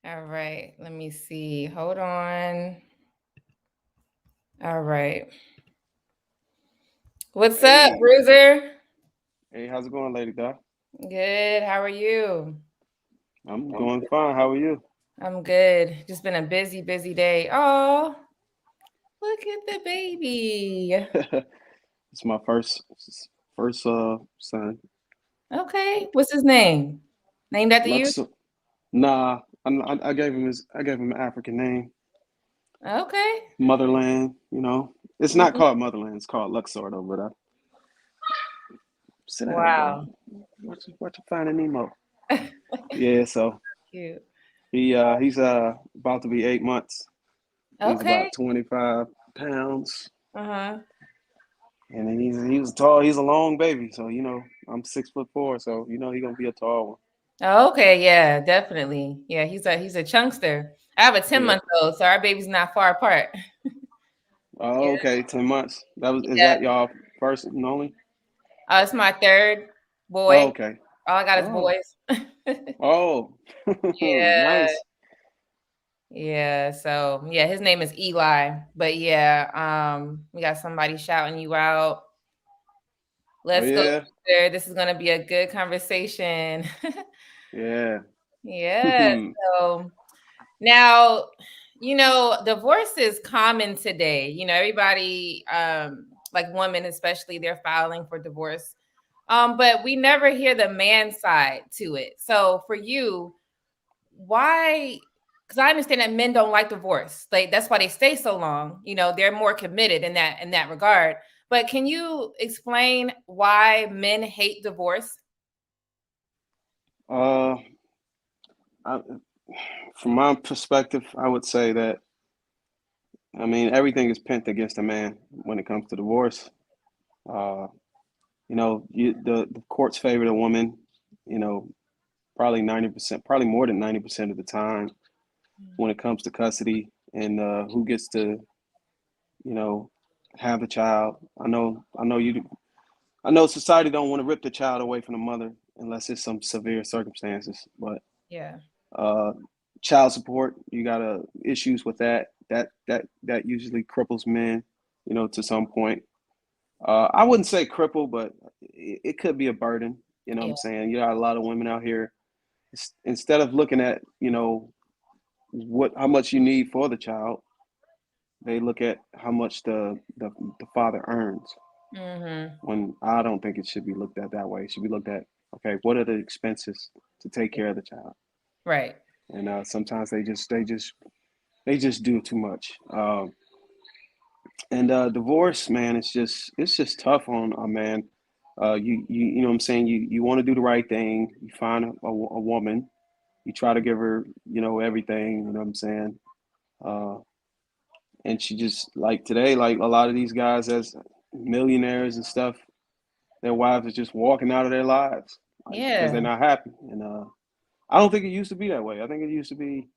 All right. Let me see. Hold on. All right. What's up, Hey, Bruiser? hey, how's it going, Lady Doc? Good. How are you? I'm doing fine. How are you? I'm good. Just been a busy, busy day. Oh, look at the baby. It's my first son. Okay. What's his name? Named after you? Lux. Nah, I gave him an African name, Okay. Motherland. It's not Mhm. called Motherland. It's called Luxor though. But I sit down, boy. Wow. What you finding Nemo? Yeah. So Cute. he's about to be 8 months. He's Okay. about 25 pounds, Uh-huh. and then he's tall. He's a long baby. So I'm 6'4", so he's gonna be a tall one. Oh, okay, yeah, definitely. Yeah, he's a chunkster. I have a 10 Yeah. month old, so our baby's not far apart. Oh, Yeah. okay, 10 months. Is Yeah. that y'all first and only? It's my third Oh, boy. okay. All I got is Oh, boys. oh, Yeah. nice. Yeah. So yeah, his name is Eli. But yeah, we got somebody shouting you out. Oh Let's go yeah, there. This is gonna be a good conversation. yeah. Yeah. So now, divorce is common today. Everybody, like women especially, they're filing for divorce. But we never hear the man side to it. So for you, why? Because I understand that men don't like divorce. Like that's why they stay so long. They're more committed in that regard. But can you explain why men hate divorce? Uh, I, from my perspective, I would say that everything is pent against a man when it comes to divorce. Uh, the courts favor the woman. You know, probably 90%, probably more than 90% of the time when it comes to custody and who gets to you know have the child. I know society don't want to rip the child away from the mother unless it's some severe circumstances. But Yeah. uh, child support, you got issues with that. That usually cripples men, to some point. I wouldn't say cripple, but it could be a burden. You know what Yeah. I'm saying? You got a lot of women out here. Instead of looking at what how much you need for the child, they look at how much the father earns. Mm-hmm. When I don't think it should be looked at that way. It should be looked at, okay, what are the expenses to take care of the child? Right. And sometimes they just do too much. And divorce, man, it's just tough on a man. You know what I'm saying. You want to do the right thing. You find a woman. You try to give her everything. You know what I'm saying. Uh, and she just like today, like a lot of these guys as millionaires and stuff, their wives are just walking out of their lives, like because they're Yeah. not happy. And I don't think it used to be that way. I think it used to be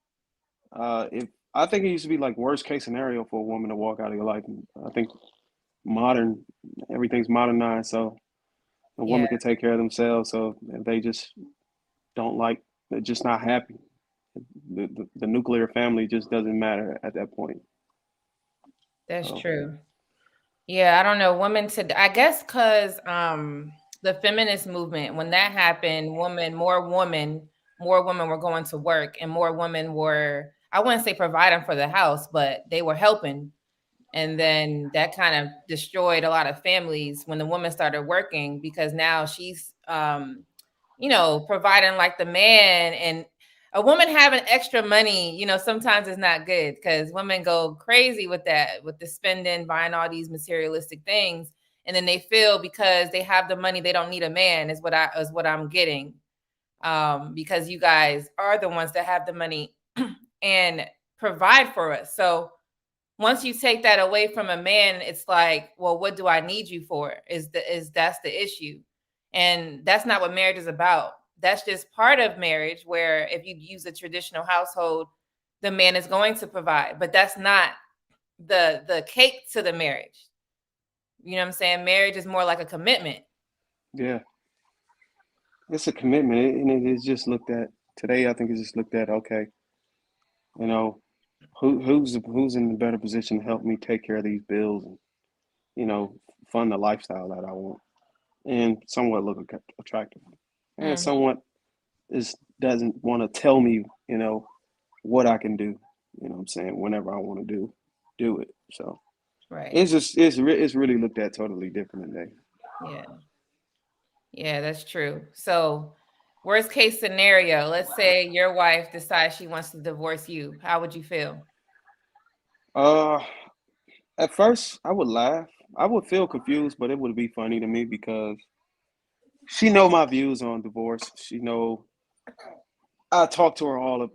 if I think it used to be like worst case scenario for a woman to walk out of your life. I think modern everything's modernized, so a Yeah. woman can take care of themselves. So if they just don't like, they're just not happy. The nuclear family just doesn't matter at that point. That's So true. Yeah, I don't know. Women to I guess because the feminist movement, when that happened, more women were going to work and more women were, I wouldn't say providing for the house, but they were helping. And then that kind of destroyed a lot of families when the woman started working because now she's providing like the man, and a woman having extra money, sometimes is not good because women go crazy with that, with the spending, buying all these materialistic things, and then they feel because they have the money they don't need a man is what I'm getting. Because you guys are the ones that have the money and provide for us. So once you take that away from a man, it's like, well, what do I need you for? That's the issue. And that's not what marriage is about. That's just part of marriage where if you use a traditional household, the man is going to provide, but that's not the cake to the marriage. You know what I'm saying? Marriage is more like a commitment. yeah, it's a commitment, and it is just looked at today. I think it's just looked at, okay. You know, who's in a better position to help me take care of these bills and you know fund the lifestyle that I want and somewhat look attractive and Mhm. somewhat is doesn't want to tell me what I can do. You know what I'm saying? Whenever I want to do it. So Right. it's just it's really looked at totally different today. Yeah. Yeah, that's true. So, worst case scenario, let's say your wife decides she wants to divorce you. How would you feel? Uh, at first I would laugh. I would feel confused, but it would be funny to me because she know my views on divorce. She know I talk to her all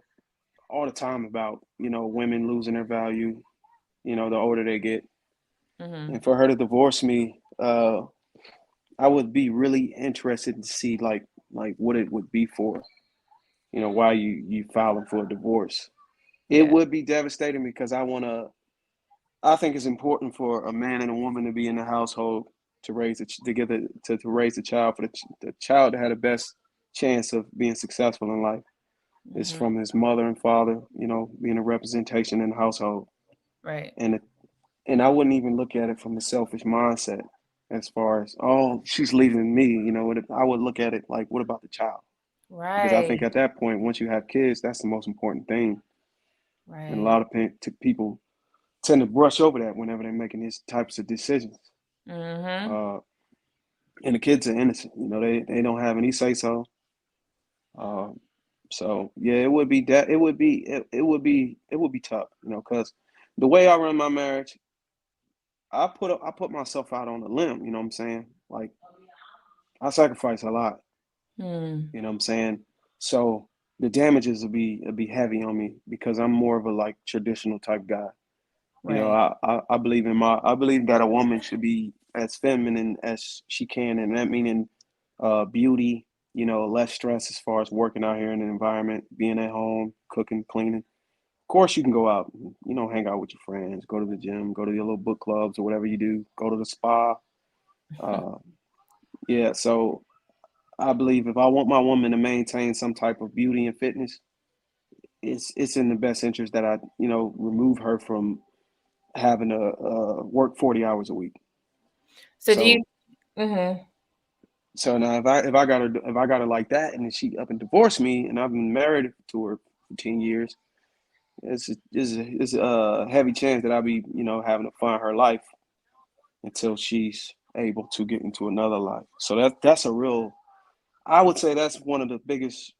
the time about women losing their value. The older they get, Mhm. and for her to divorce me, I would be really interested to see like what it would be for. Why you filing for a divorce. It Yeah. would be devastating because I think it's important for a man and a woman to be in the household to raise together to raise a child for the child to have the best chance of being successful in life is Mhm. from his mother and father, being a representation in the household. Right. And and I wouldn't even look at it from a selfish mindset as far as, oh, she's leaving me, I would look at it like, what about the child? Because I think Right. at that point, once you have kids, that's the most important thing. And a Right. lot of people tend to brush over that whenever they're making these types of decisions. Mhm. Uh, and the kids are innocent, they don't have any say so. Uh, so yeah, it would be that it would be tough, because the way I run my marriage, I put myself out on a limb. You know what I'm saying? Like I sacrifice a lot. Hmm. You know what I'm saying? So the damages will be heavy on me because I'm more of a like traditional type guy. Right. I believe I believe that a woman should be as feminine as she can, and that meaning beauty, less stress as far as working out here in the environment, being at home, cooking, cleaning. Of course, you can go out, hang out with your friends, go to the gym, go to your little book clubs or whatever you do, go to the spa. Uh, yeah, so I believe if I want my woman to maintain some type of beauty and fitness, it's in the best interest that I remove her from having to work 40 hours a week. So do you So mhm. now if I got her like that and then she up and divorced me and I've been married to her for 10 years, it's a heavy chance that I'll be having to find her life until she's able to get into another life. So that's a real. I would say that's one of the biggest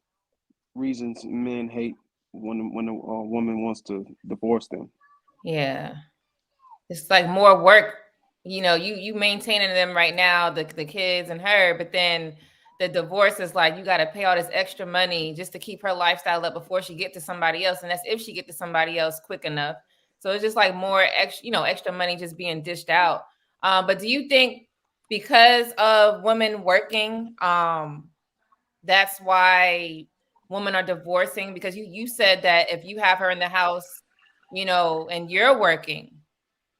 reasons men hate when a woman wants to divorce them. Yeah. It's like more work, you maintaining them right now, the kids and her, but then the divorce is like you got to pay all this extra money just to keep her lifestyle up before she get to somebody else, and that's if she get to somebody else quick enough. So it's just like more extra, extra money just being dished out. But do you think because of women working, that's why women are divorcing? Because you said that if you have her in the house, and you're working,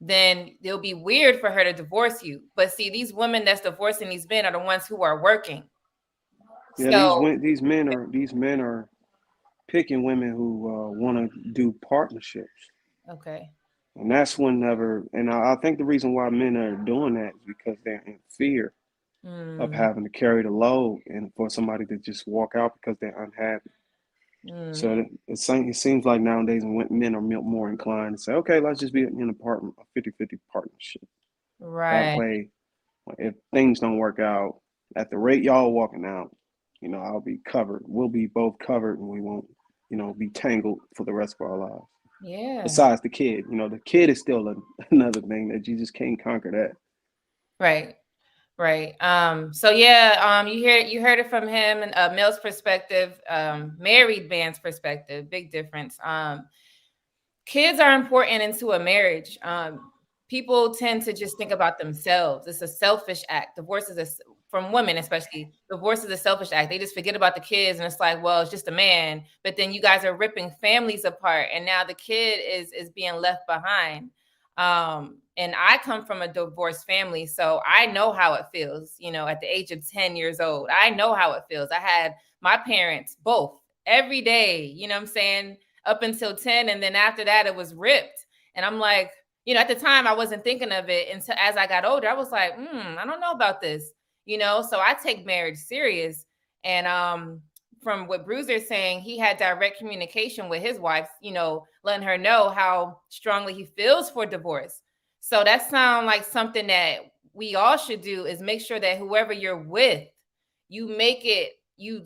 then it'll be weird for her to divorce you. But see, these women that's divorcing these men are the ones who are working. Yeah, So, these men are picking women who want to do partnerships, okay. and that's whenever. And I think the reason why men are doing that is because they're in fear of Mm, having to carry the load, and for somebody to just walk out because they're unhappy. mm, So it seems like nowadays men are more inclined to say, okay, let's just be in a 50-50 partnership. That right. way, if things don't work out at the rate y'all walking out, I'll be covered. We'll be both covered and we won't, be tangled for the rest of our lives. Yeah. Besides the kid, the kid is still another thing that you just can't conquer that. Right. Right. So yeah, you heard it from him and a male's perspective, married man's perspective, big difference. Kids are important into a marriage. People tend to just think about themselves. It's a selfish act. Divorce is from women, especially. Divorce is a selfish act. They just forget about the kids, and it's like, well, it's just a man. But then you guys are ripping families apart, and now the kid is being left behind. And I come from a divorced family, so I know how it feels. At the age of 10 years old, I know how it feels. I had my parents both every day. You know what I'm saying? up until 10. And then after that, it was ripped. And I'm like, at the time I wasn't thinking of it until as I got older, I was like, I don't know about this, so I take marriage serious. And from what Bruiser's saying, he had direct communication with his wife, letting her know how strongly he feels for divorce. So that sounds like something that we all should do, is make sure that whoever you're with, you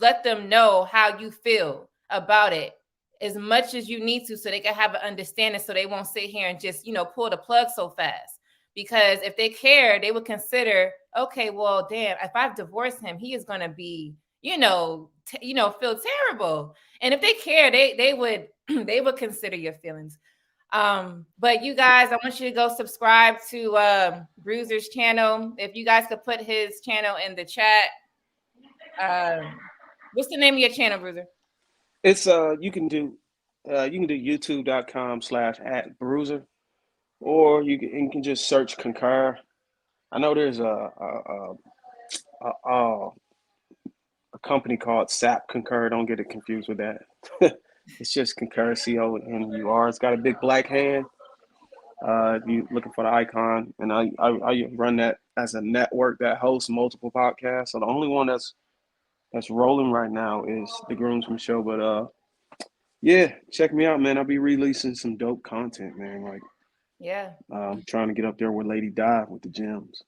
let them know how you feel about it as much as you need to, so they can have an understanding, so they won't sit here and just, pull the plug so fast. Because if they care, they would consider, okay, well, damn, if I've divorced him, he is going to be, feel terrible. And if they care, they would they would consider your feelings. But you guys, I want you to go subscribe to Bruiser's channel. If you guys could put his channel in the chat. What's the name of your channel, Bruiser? It's you can do youtube.com/@Bruiser, or you can just search Concur. I know there's a company called SAP Concur. Don't get it confused with that. It's just Concur, CONUR. It's got a big black hand. If you're looking for the icon, and I run that as a network that hosts multiple podcasts. So the only one that's rolling right now is the Groomsman Show. But yeah, check me out, man. I'll be releasing some dope content, man. Like, yeah, trying to get up there with Lady Di with the gems.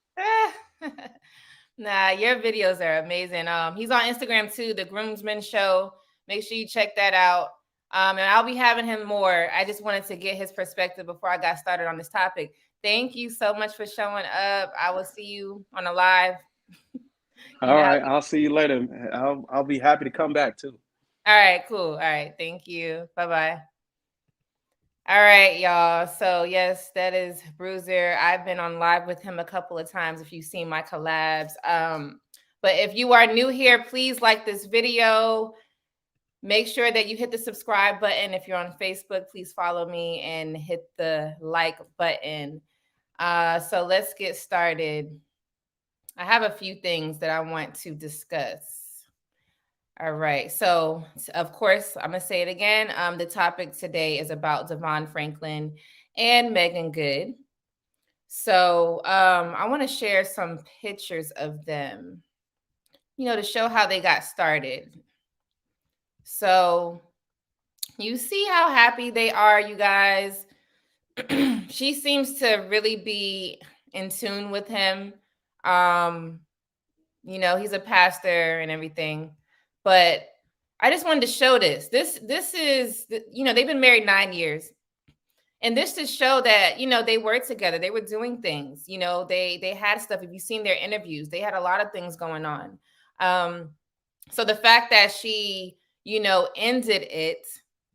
Nah, your videos are amazing. He's on Instagram too, the Groomsman Show. Make sure you check that out. And I'll be having him more. I just wanted to get his perspective before I got started on this topic. Thank you so much for showing up. I will see you on a live. All right, I'll see you later. I'll be happy to come back too. All right, cool. All right, thank you. Bye-bye. All right, y'all. So yes, that is Bruiser. I've been on live with him a couple of times if you've seen my collabs. But if you are new here, please like this video. Make sure that you hit the subscribe button. If you're on Facebook, please follow me and hit the like button. So let's get started. I have a few things that I want to discuss. All right. So, of course, I'm going to say it again. The topic today is about DeVon Franklin and Meagan Good. So, I want to share some pictures of them, to show how they got started. So, you see how happy they are, you guys. She seems to really be in tune with him. He's a pastor and everything. But I just wanted to show this. This is, they've been married 9 years. And this to show that, they were together. They were doing things. They had stuff. If you've seen their interviews, they had a lot of things going on. So the fact that she, ended it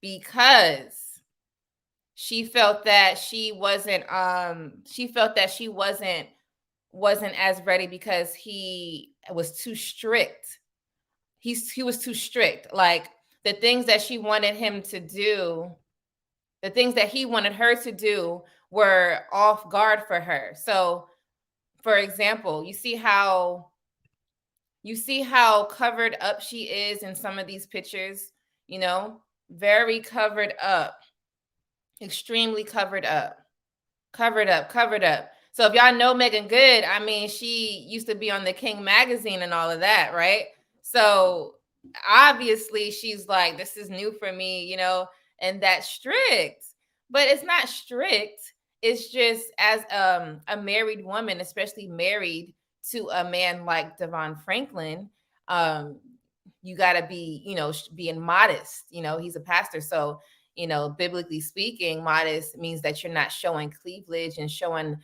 because she felt that she wasn't as ready because he was too strict. He was too strict. Like the things that she wanted him to do, the things that he wanted her to do were off guard for her. So, for example, you see how covered up she is in some of these pictures, very covered up, extremely covered up. So if y'all know Meagan Good, I mean, she used to be on the King magazine and all of that, right? So obviously she's like, this is new for me, and that's strict. But it's not strict. It's just as a married woman, especially married to a man like DeVon Franklin, you got to be, being modest. He's a pastor. So, biblically speaking, modest means that you're not showing cleavage and showing,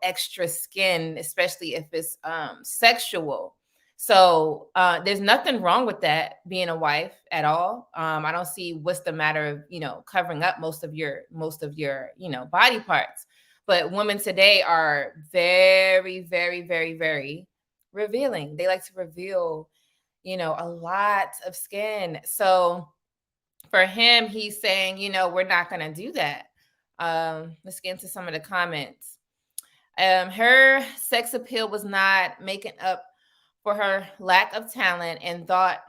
extra skin, especially if it's sexual. So there's nothing wrong with that, being a wife at all. I don't see what's the matter of, covering up most of your, body parts. But women today are very, very, very, very revealing. They like to reveal, a lot of skin. So for him, he's saying, we're not going to do that. Let's get into some of the comments. Her sex appeal was not making up for her lack of talent and thought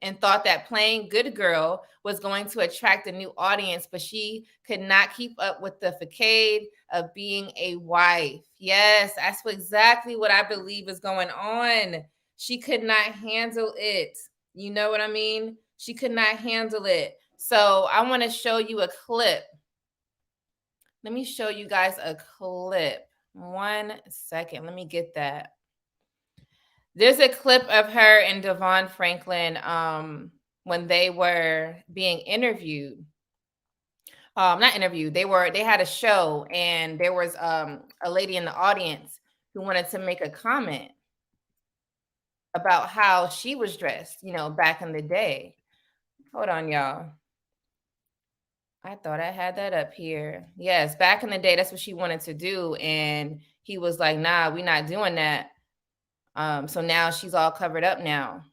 and thought that playing good girl was going to attract a new audience, but she could not keep up with the facade of being a wife. Yes, that's exactly what I believe is going on. She could not handle it. You know what I mean? She could not handle it. So I want to show you a clip. Let me show you guys a clip. 1 second. Let me get that. There's a clip of her and DeVon Franklin when they were being interviewed. Not interviewed. They had a show, and there was a lady in the audience who wanted to make a comment about how she was dressed, back in the day. Hold on, y'all. I thought I had that up here. Yes, back in the day, that's what she wanted to do. And he was like, nah, we're not doing that. So now she's all covered up now.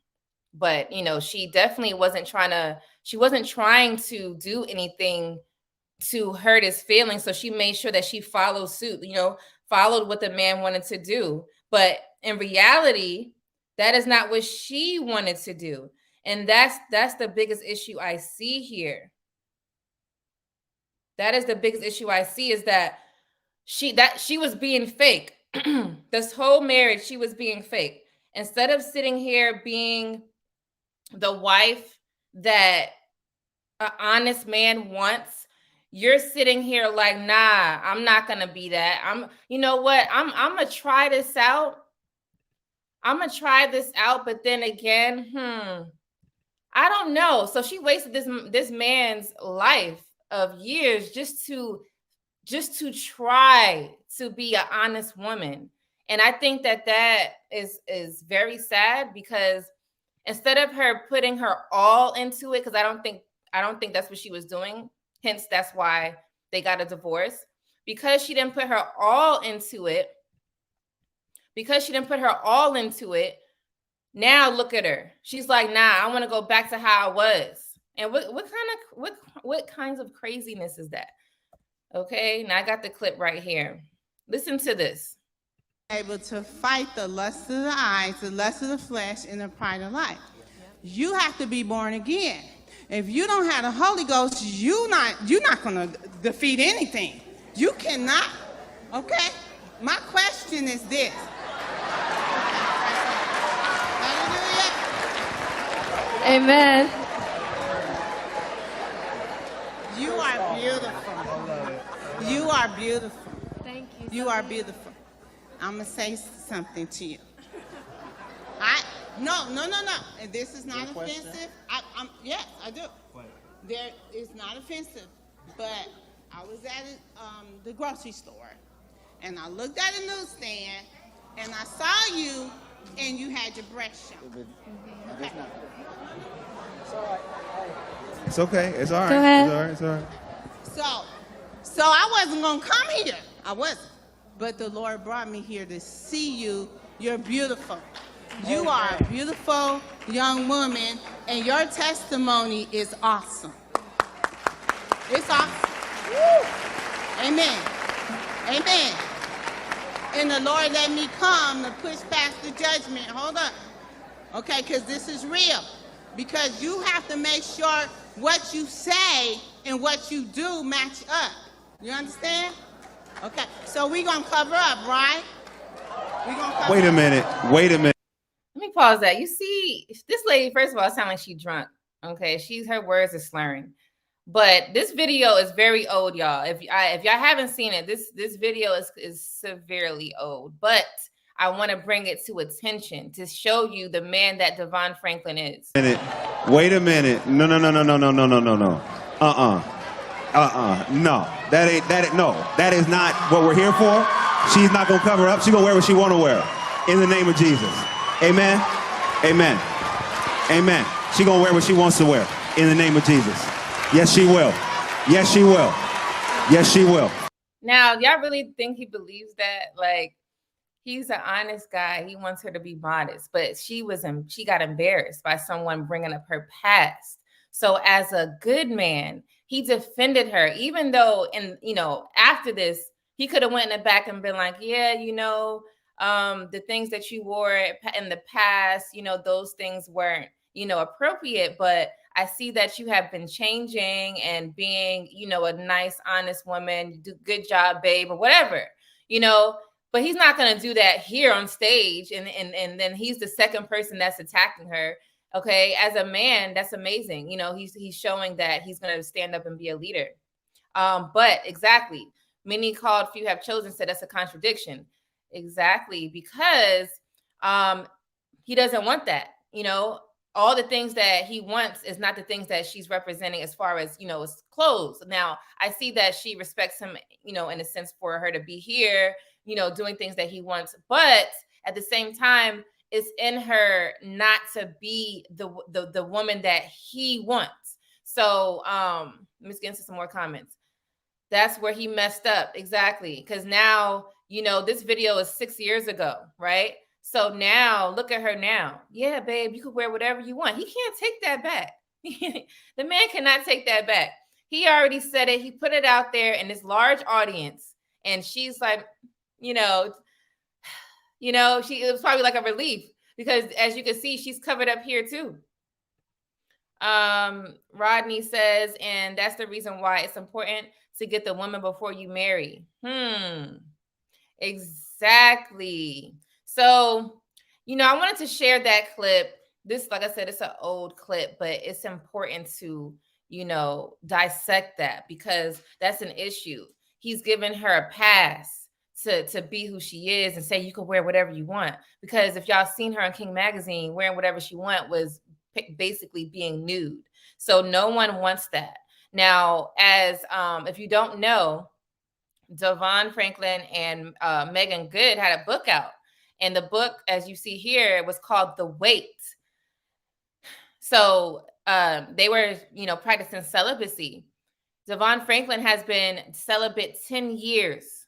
But, she definitely wasn't trying to do anything to hurt his feelings. So she made sure that she followed suit, followed what the man wanted to do. But in reality, that is not what she wanted to do. And that's the biggest issue I see here. That is the biggest issue I see, is that she was being fake. This whole marriage, she was being fake. Instead of sitting here being the wife that an honest man wants, you're sitting here like, nah, I'm not gonna be that. You know what? I'm gonna try this out. But then again, I don't know. So she wasted this man's life of years just to try to be an honest woman. And I think that is very sad, because instead of her putting her all into it, because I don't think that's what she was doing. Hence, that's why they got a divorce, because she didn't put her all into it. Now look at her. She's like, nah, I want to go back to how I was. And what kinds of craziness is that? Okay, now I got the clip right here. Listen to this. Able to fight the lust of the eyes, the lust of the flesh, and the pride of life. You have to be born again. If you don't have the Holy Ghost, you're not going to defeat anything. You cannot. Okay? My question is this. Amen. You are beautiful. You are beautiful. Thank you. You are beautiful. I'm going to say something to you. No. And this is not offensive. Yes, I do. There is not offensive. But I was at the grocery store, and I looked at a newsstand, and I saw you, and you had your breast shown. Okay. It's okay. It's all right. Go ahead. It's all right. So I wasn't going to come here. I wasn't. But the Lord brought me here to see you. You're beautiful. You are a beautiful young woman, and your testimony is awesome. It's awesome. Woo. Amen. Amen. And the Lord let me come to push past the judgment. Hold up. Okay, because this is real. Because you have to make sure what you say and what you do match up. You understand? Okay, so we're going to cover up, right? Wait a minute. Let me pause that. You see, this lady, first of all, sounds like she's drunk. Okay, her words are slurring. But this video is very old, y'all. If y'all haven't seen it, this video is severely old. But I want to bring it to attention to show you the man that DeVon Franklin is. Wait a minute. No. No. That is not what we're here for. She's not going to cover up. She's going to wear what she want to wear. In the name of Jesus. Amen. Amen. Amen. She's going to wear what she wants to wear. In the name of Jesus. Yes, she will. Yes, she will. Yes, she will. Now, y'all really think he believes that? Like, he's an honest guy. He wants her to be modest, but she got embarrassed by someone bringing up her past. So as a good man, he defended her, even though, after this, he could have went in the back and been like, yeah, the things that you wore in the past, those things weren't appropriate, but I see that you have been changing and being, a nice, honest woman. You do good job, babe, or whatever, but he's not going to do that here on stage. And then he's the second person that's attacking her. Okay. As a man, that's amazing. He's showing that he's going to stand up and be a leader. But exactly. Many called, few have chosen, said that's a contradiction. Exactly. Because he doesn't want that, all the things that he wants is not the things that she's representing as far as, his clothes. Now, I see that she respects him, in a sense for her to be here, doing things that he wants. But at the same time, it's in her not to be the woman that he wants. So let's get into some more comments. That's where he messed up. Exactly. Because now, this video is 6 years ago, right? So now look at her now. Yeah, babe, you can wear whatever you want. He can't take that back. The man cannot take that back. He already said it. He put it out there in this large audience. And she's like, it was probably like a relief because as you can see, she's covered up here too. Rodney says, and that's the reason why it's important to get the woman before you marry. Exactly. So, I wanted to share that clip. This, like I said, it's an old clip, but it's important to, dissect that because that's an issue. He's given her a pass to be who she is and say you can wear whatever you want. Because if y'all seen her on King Magazine wearing whatever she want was basically being nude. So no one wants that. Now, as if you don't know, DeVon Franklin and Meagan Good had a book out. And the book, as you see here, was called The Wait. So they were, practicing celibacy. DeVon Franklin has been celibate 10 years.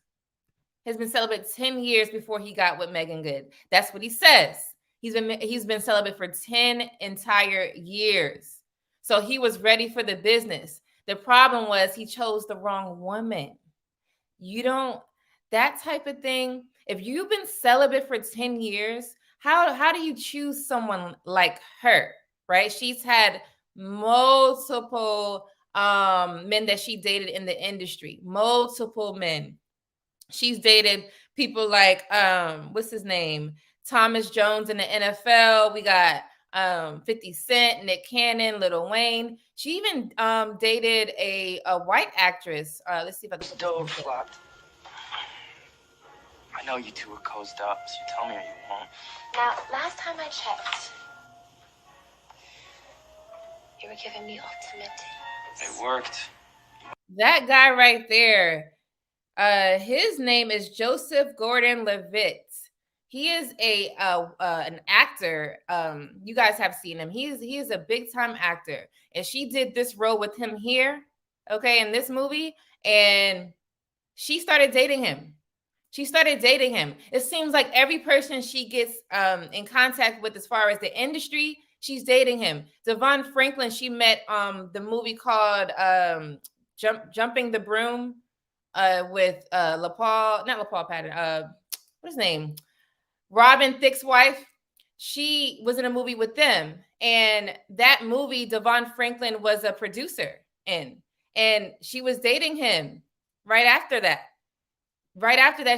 Has been celibate 10 years before he got with Meagan Good. That's what he says. He's been celibate for 10 entire years. So he was ready for the business. The problem was he chose the wrong woman. That type of thing. If you've been celibate for 10 years, how do you choose someone like her, right? She's had multiple men that she dated in the industry, multiple men. She's dated people like, what's his name? Thomas Jones in the NFL. We got 50 Cent, Nick Cannon, Lil Wayne. She even dated a white actress. Let's see if I can. Stove flopped. I know you two are cozied up, so you tell me or you won't. Now, last time I checked, you were giving me ultimate tips. It worked. That guy right there, his name is Joseph Gordon-Levitt. He is an actor. You guys have seen him. He is a big time actor, and she did this role with him here, okay, in this movie, and she started dating him. It seems like every person she gets in contact with as far as the industry, she's dating him. DeVon Franklin, she met the movie called Jumping the Broom with not LaPaul Patton. What's his name? Robin Thicke's wife. She was in a movie with them. And that movie, DeVon Franklin was a producer in. And she was dating him right after that.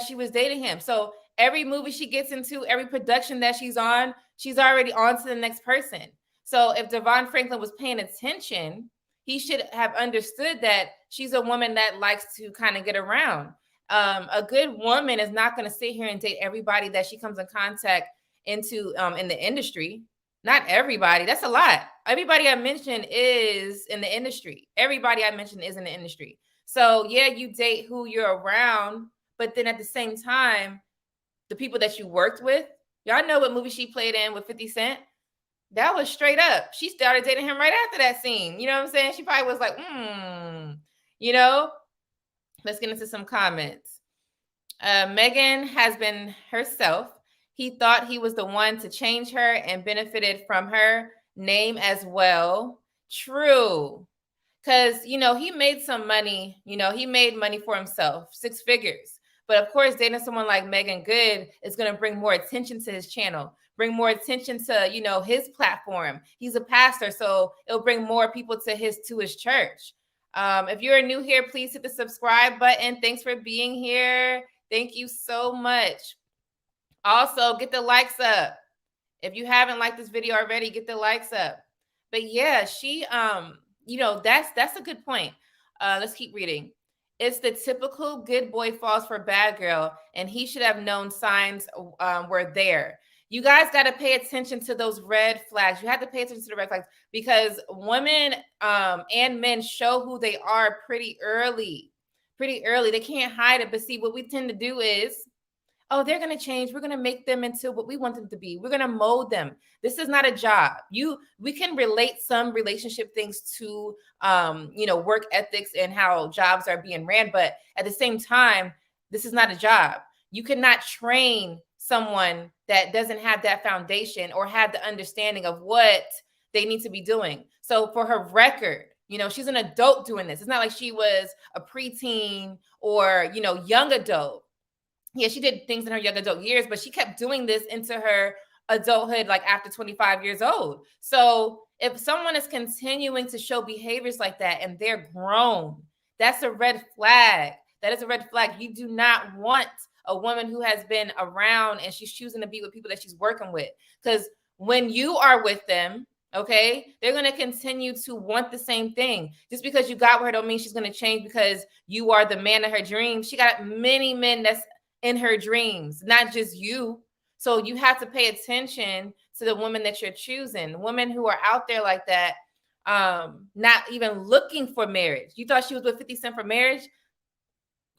She was dating him. So every movie she gets into, every production that she's on, she's already on to the next person. So if DeVon Franklin was paying attention, he should have understood that she's a woman that likes to kind of get around. A good woman is not going to sit here and date everybody that she comes in contact into in the industry. Not everybody. That's a lot. Everybody I mentioned is in the industry. So yeah, you date who you're around, but then at the same time, the people that you worked with, y'all know what movie she played in with 50 Cent? That was straight up. She started dating him right after that scene. You know what I'm saying? She probably was like, Let's get into some comments. Meagan has been herself. He thought he was the one to change her and benefited from her name as well. True. Because, he made some money. He made money for himself, 6 figures. But of course, dating someone like Meagan Good is going to bring more attention to his channel, bring more attention to, you know, his platform. He's a pastor, so it'll bring more people to his church. If you're new here, please hit the subscribe button. Thanks for being here. Thank you so much. Also, get the likes up. If you haven't liked this video already, get the likes up. But yeah, she, you know, that's a good point. Let's keep reading. It's the typical good boy falls for bad girl, and he should have known signs were there. You guys got to pay attention to those red flags. You have to pay attention to the red flags because women and men show who they are pretty early. Pretty early. They can't hide it. But see, what we tend to do is, oh, they're going to change. We're going to make them into what we want them to be. We're going to mold them. This is not a job. We can relate some relationship things to, you know, work ethics and how jobs are being ran. But at the same time, this is not a job. You cannot train someone that doesn't have that foundation or have the understanding of what they need to be doing. So for her record, you know, she's an adult doing this. It's not like she was a preteen or, you know, young adult. Yeah, she did things in her young adult years, but she kept doing this into her adulthood, like after 25 years old. So if someone is continuing to show behaviors like that and they're grown, that's a red flag. That is a red flag. You do not want a woman who has been around and she's choosing to be with people that she's working with. Because when you are with them, okay, they're going to continue to want the same thing. Just because you got with her don't mean she's going to change because you are the man of her dreams. She got many men that's in her dreams, not just you. So you have to pay attention to the women that you're choosing. Women who are out there like that, not even looking for marriage. You thought she was with 50 Cent for marriage?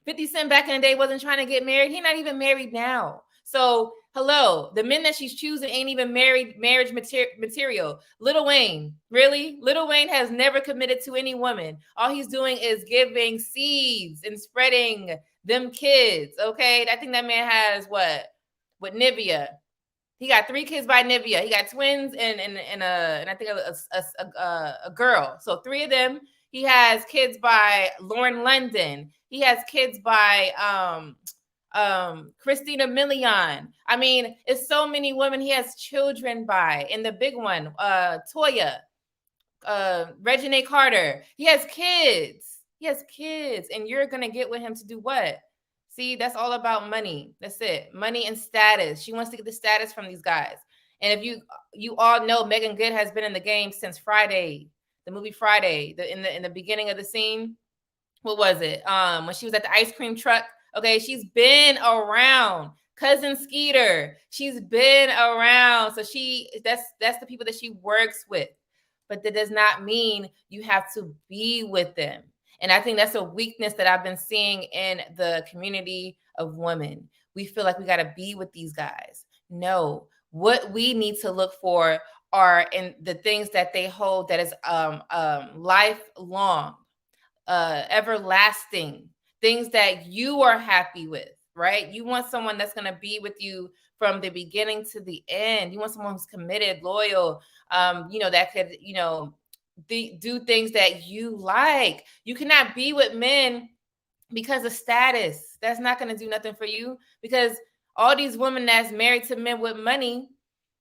50 Cent back in the day wasn't trying to get married. He's not even married now. So hello, the men that she's choosing ain't even marriage material. Lil Wayne, really? Lil Wayne has never committed to any woman. All he's doing is giving seeds and spreading them kids, okay? I think that man has what? With Nivea. He got 3 kids by Nivea. He got twins and I think a girl. So 3 of them. He has kids by Lauren London. He has kids by Christina Milian. I mean, it's so many women he has children by. And the big one, Toya, Reginae Carter. He has kids. He has kids. And you're going to get with him to do what? See, that's all about money. That's it. Money and status. She wants to get the status from these guys. And if you all know, Meagan Good has been in the game since Friday, the movie Friday, in the beginning of the scene. What was it? When she was at the ice cream truck. Okay, she's been around. Cousin Skeeter, she's been around. So that's the people that she works with. But that does not mean you have to be with them. And I think that's a weakness that I've been seeing in the community of women. We feel like we got to be with these guys. No, what we need to look for are in the things that they hold that is lifelong, everlasting, things that you are happy with, right? You want someone that's going to be with you from the beginning to the end. You want someone who's committed, loyal, you know, that could, you know, do things that you like. You cannot be with men because of status. That's not going to do nothing for you, because all these women that's married to men with money,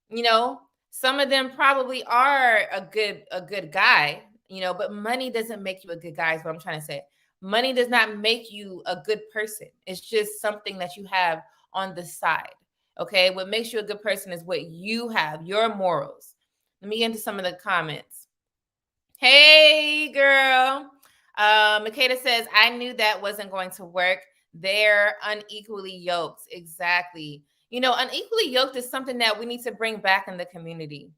you know, some of them probably are a good guy, you know, but money doesn't make you a good guy is what I'm trying to say. Money does not make you a good person. It's just something that you have on the side. Okay. What makes you a good person is what you have, your morals. Let me get into some of the comments. Hey, girl. Makeda says, I knew that wasn't going to work. They're unequally yoked. Exactly. You know, unequally yoked is something that we need to bring back in the community.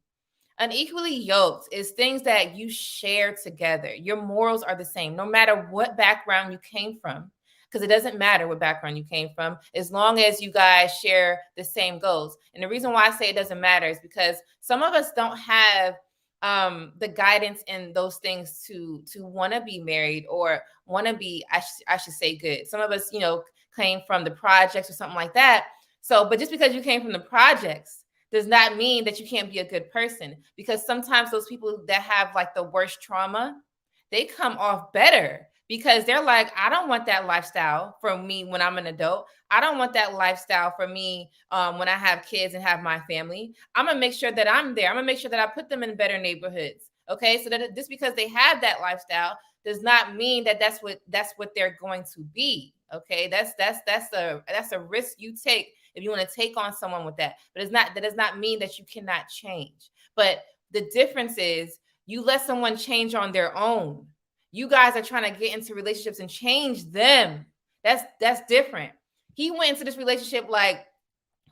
Unequally yoked is things that you share together. Your morals are the same, no matter what background you came from, because it doesn't matter what background you came from, as long as you guys share the same goals. And the reason why I say it doesn't matter is because some of us don't have the guidance in those things to want to be married or want to be, I should say, good. Some of us, you know, came from the projects or something like that. So, but just because you came from the projects does not mean that you can't be a good person, because sometimes those people that have like the worst trauma, they come off better because they're like, I don't want that lifestyle for me when I'm an adult. I don't want that lifestyle for me when I have kids and have my family. I'm gonna make sure that I'm there. I'm gonna make sure that I put them in better neighborhoods. Okay, so that just because they have that lifestyle does not mean that that's what they're going to be. Okay, that's a risk you take if you want to take on someone with that. But that does not mean that you cannot change. But the difference is you let someone change on their own. You guys are trying to get into relationships and change them. That's different. He went into this relationship like,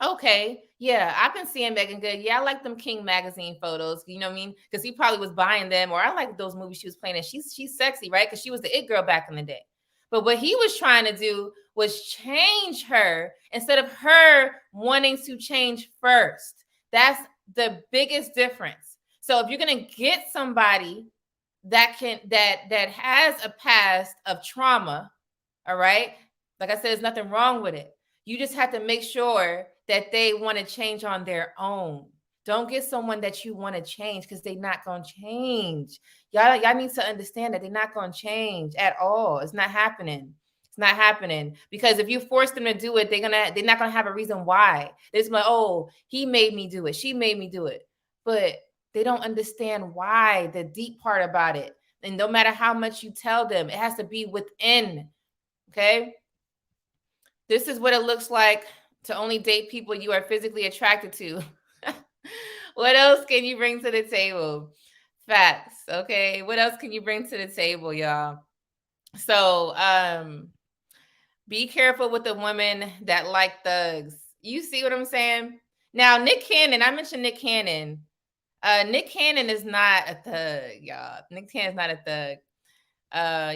okay, yeah, I've been seeing Meagan good. Yeah, I like them King magazine photos. You know what I mean? Because he probably was buying them, or I like those movies she was playing in. She's sexy, right? Because she was the it girl back in the day. But what he was trying to do was change her instead of her wanting to change first. That's the biggest difference. So if you're gonna get somebody that has a past of trauma, all right, like I said, there's nothing wrong with it. You just have to make sure that they want to change on their own. Don't get someone that you want to change because they're not going to change. Y'all need to understand that they're not going to change at all. It's not happening. It's not happening, because if you force them to do it, they're not gonna have a reason why. It's like, oh, he made me do it. She made me do it. But they don't understand why, the deep part about it. And no matter how much you tell them, it has to be within. Okay. This is what it looks like to only date people you are physically attracted to. What else can you bring to the table? Facts. Okay. What else can you bring to the table, y'all? So, be careful with the women that like thugs. You see what I'm saying? Now, Nick Cannon, I mentioned Nick Cannon. Nick Cannon is not a thug, y'all. Nick Cannon's not a thug.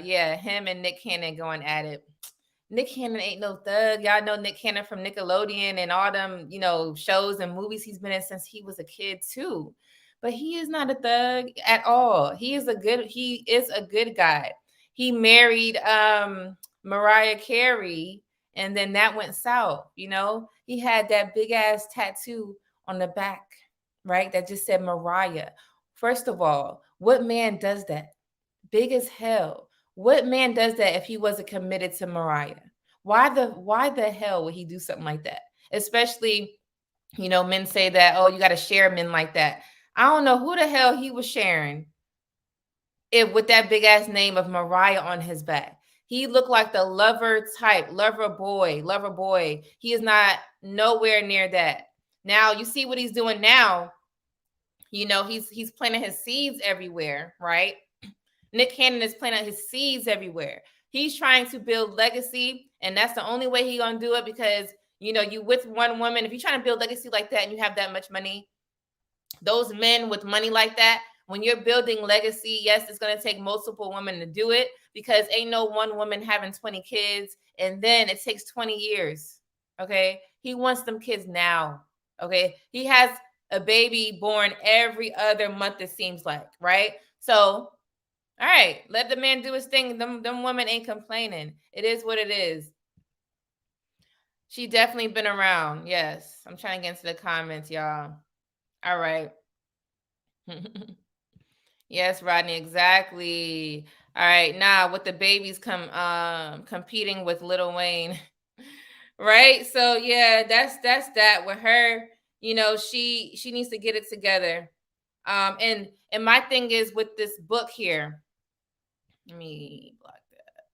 Yeah, him and Nick Cannon going at it. Nick Cannon ain't no thug. Y'all know Nick Cannon from Nickelodeon and all them, shows and movies he's been in since he was a kid too. But he is not a thug at all. He is a good guy. He married Mariah Carey, and then that went south. He had that big ass tattoo on the back, right? That just said Mariah. First of all, what man does that? Big as hell. What man does that if he wasn't committed to Mariah? Why the hell would he do something like that? Especially, men say that, oh, you got to share men like that. I don't know who the hell he was sharing it with that big ass name of Mariah on his back. He looked like the lover type, lover boy. He is not nowhere near that. Now you see what he's doing now. He's planting his seeds everywhere, right? Nick Cannon is planting his seeds everywhere. He's trying to build legacy, and that's the only way he's gonna do it, because you with one woman. If you're trying to build legacy like that and you have that much money, those men with money like that, when you're building legacy, yes, it's gonna take multiple women to do it, because ain't no one woman having 20 kids and then it takes 20 years. Okay, he wants them kids now. Okay, he has a baby born every other month, it seems like, right? So all right, let the man do his thing. Them women ain't complaining. It is what it is. She definitely been around. Yes. I'm trying to get into the comments, y'all. All right. Yes, Rodney, exactly. All right. Now with the babies competing with Lil Wayne. Right? So yeah, that's that with her. She needs to get it together. And my thing is with this book here. Let me block that.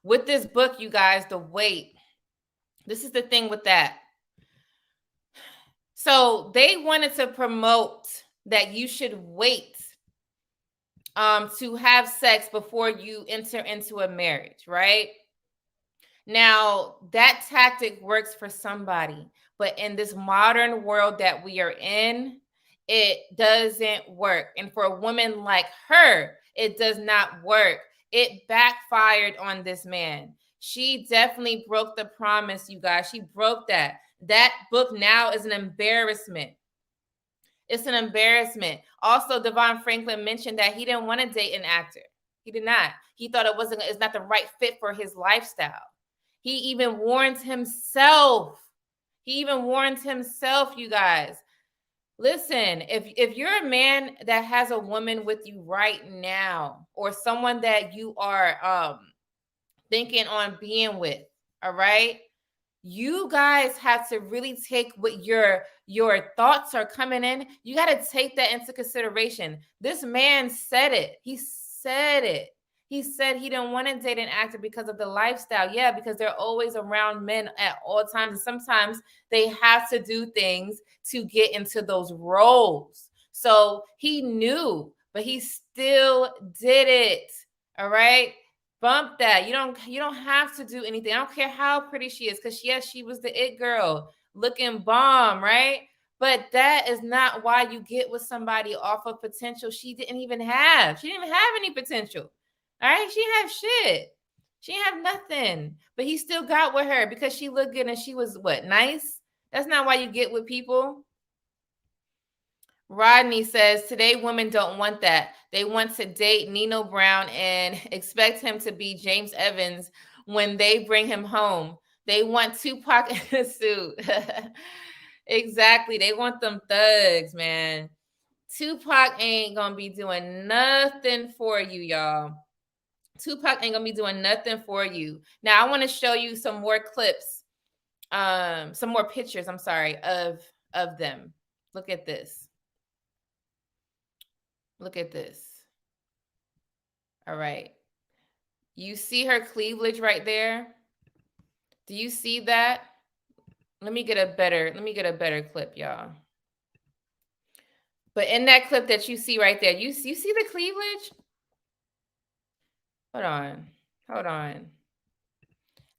With this book, you guys, the wait. This is the thing with that. So they wanted to promote that you should wait to have sex before you enter into a marriage, right? Now, that tactic works for somebody, but in this modern world that we are in, it doesn't work. And for a woman like her, it does not work. It backfired on this man. She definitely broke the promise, you guys. She broke that. That book now is an embarrassment. It's an embarrassment. Also, DeVon Franklin mentioned that he didn't want to date an actor. He did not. He thought it's not the right fit for his lifestyle. He even warned himself. You guys. Listen, if you're a man that has a woman with you right now, or someone that you are thinking on being with. All right. You guys have to really take what your thoughts are coming in. You got to take that into consideration. This man said it. He said it. He said he didn't want to date an actor because of the lifestyle. Yeah, because they're always around men at all times. And sometimes they have to do things to get into those roles. So he knew, but he still did it. All right. Bump that. You don't have to do anything. I don't care how pretty she is, because yes, she was the it girl, looking bomb, right? But that is not why you get with somebody off of potential she didn't even have. She didn't even have any potential. All right. She didn't have shit. She didn't have nothing. But he still got with her because she looked good and she was what, nice? That's not why you get with people. Rodney says, today women don't want that. They want to date Nino Brown and expect him to be James Evans when they bring him home. They want Tupac in a suit. Exactly. They want them thugs, man. Tupac ain't going to be doing nothing for you, y'all. Tupac ain't going to be doing nothing for you. Now, I want to show you some more clips, some more pictures, I'm sorry, of them. Look at this. Look at this. All right. You see her cleavage right there? Do you see that? Let me get a better clip, y'all. But in that clip that you see right there, you see the cleavage? Hold on.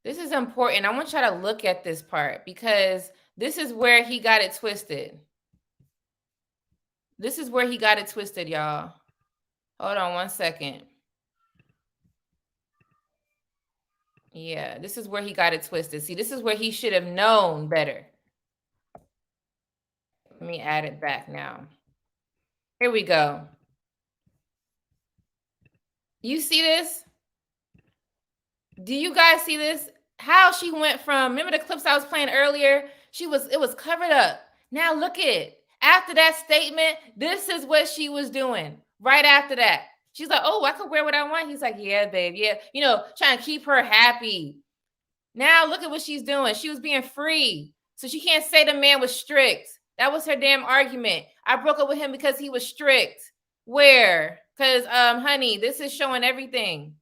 This is important. I want y'all to look at this part because this is where he got it twisted. This is where he got it twisted, y'all. Hold on one second. Yeah, this is where he got it twisted. See, this is where he should have known better. Let me add it back now. Here we go. You see this? Do you guys see this? How she went from, remember the clips I was playing earlier? It was covered up. Now look at it. After that statement, this is what she was doing right after that. She's like, oh, I could wear what I want. He's like, yeah, babe. Yeah. You know, trying to keep her happy. Now look at what she's doing. She was being free. So she can't say the man was strict. That was her damn argument. I broke up with him because he was strict. Where? Because, honey, this is showing everything.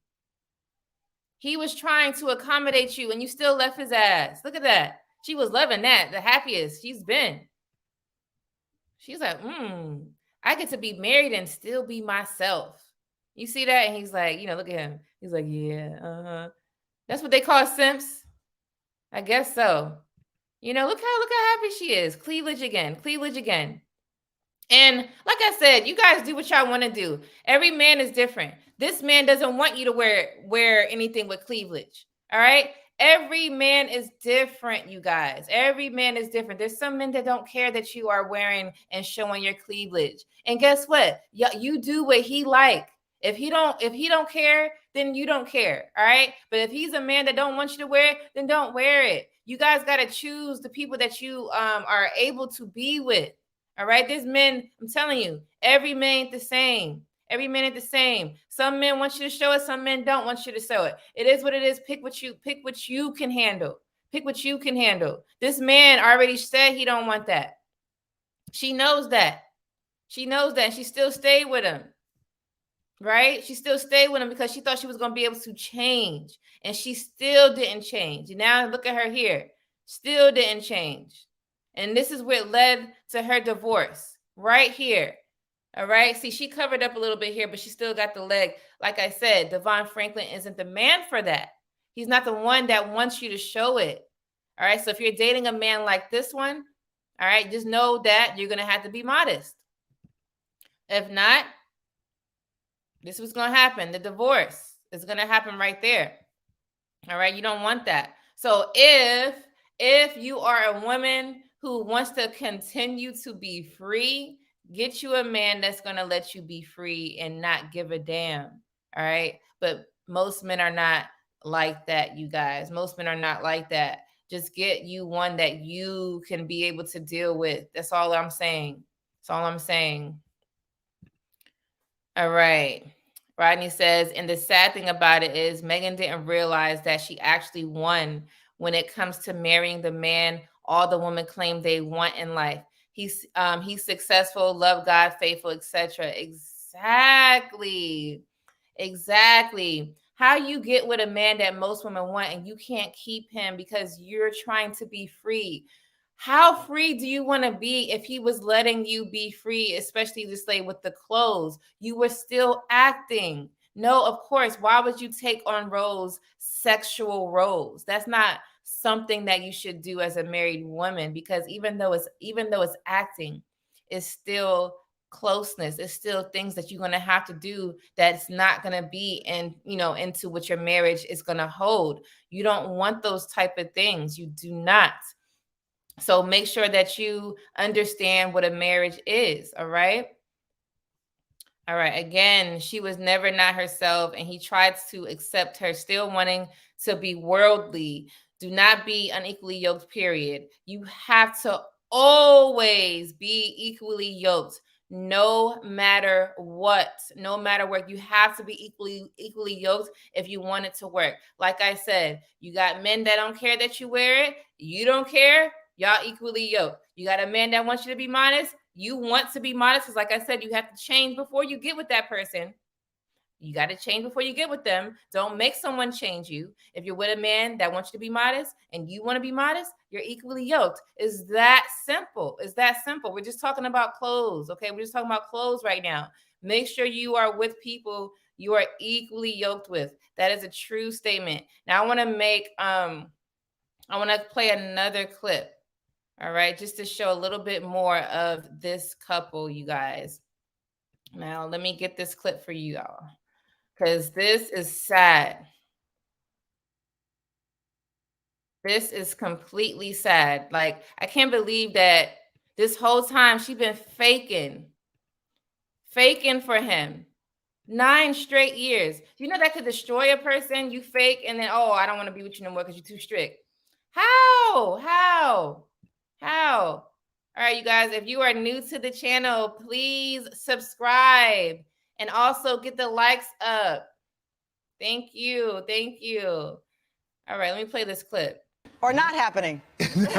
He was trying to accommodate you and you still left his ass. Look at that. She was loving that. The happiest she's been. She's like, I get to be married and still be myself. You see that? And he's like, look at him. He's like, yeah, That's what they call simps. I guess so. Look how happy she is. Cleavage again. And like I said, you guys do what y'all want to do. Every man is different. This man doesn't want you to wear anything with cleavage. All right? Every man is different, you guys. Every man is different. There's some men that don't care that you are wearing and showing your cleavage. And guess what? You do what he like. If he don't care, then you don't care. All right? But if he's a man that don't want you to wear it, then don't wear it. You guys got to choose the people that you are able to be with. All right? There's men, I'm telling you, every man ain't the same. Every man ain't the same. Some men want you to show it. Some men don't want you to show it. It is what it is. Pick what you can handle. Pick what you can handle. This man already said he don't want that. She knows that. And she still stayed with him. Right? She still stayed with him because she thought she was going to be able to change. And she still didn't change. And now look at her here. Still didn't change. And this is where it led to her divorce. Right here. All right. See, she covered up a little bit here, but she still got the leg. Like I said, DeVon Franklin isn't the man for that. He's not the one that wants you to show it. All right. So if you're dating a man like this one, all right, just know that you're going to have to be modest. If not, this is what's going to happen. The divorce is going to happen right there. All right. You don't want that. So if you are a woman who wants to continue to be free, get you a man that's going to let you be free and not give a damn. All right. But most men are not like that, you guys. Most men are not like that. Just get you one that you can be able to deal with. That's all I'm saying. All right. Rodney says, and the sad thing about it is Meagan didn't realize that she actually won when it comes to marrying the man all the women claim they want in life. He's successful, love God, faithful, etc. Exactly. How you get with a man that most women want and you can't keep him because you're trying to be free. How free do you want to be if he was letting you be free, especially just like with the clothes? You were still acting. No, of course. Why would you take on roles, sexual roles? That's not something that you should do as a married woman, because even though it's acting, it's still closeness. It's still things that you're going to have to do that's not going to be into what your marriage is going to hold. You don't want those type of things. You do not. So make sure that you understand what a marriage is. All right. Again, she was never not herself, and he tried to accept her, still wanting to be worldly. Do not be unequally yoked, period. You have to always be equally yoked, no matter what. No matter what, you have to be equally yoked if you want it to work. Like I said, you got men that don't care that you wear it. You don't care. Y'all equally yoked. You got a man that wants you to be modest. You want to be modest, because like I said, you have to change before you get with that person. You got to change before you get with them. Don't make someone change you. If you're with a man that wants you to be modest and you want to be modest, you're equally yoked. It's that simple. We're just talking about clothes, okay? We're just talking about clothes right now. Make sure you are with people you are equally yoked with. That is a true statement. Now I want to play another clip. All right, just to show a little bit more of this couple, you guys. Now, let me get this clip for you all, because this is sad. This is completely sad. Like, I can't believe that this whole time she's been faking for him. 9 straight years. You know that could destroy a person. You fake and then, I don't want to be with you no more because you're too strict. How? All right, you guys, if you are new to the channel, please subscribe and also get the likes up. Thank you. All right, let me play this clip. Or not happening. Eventually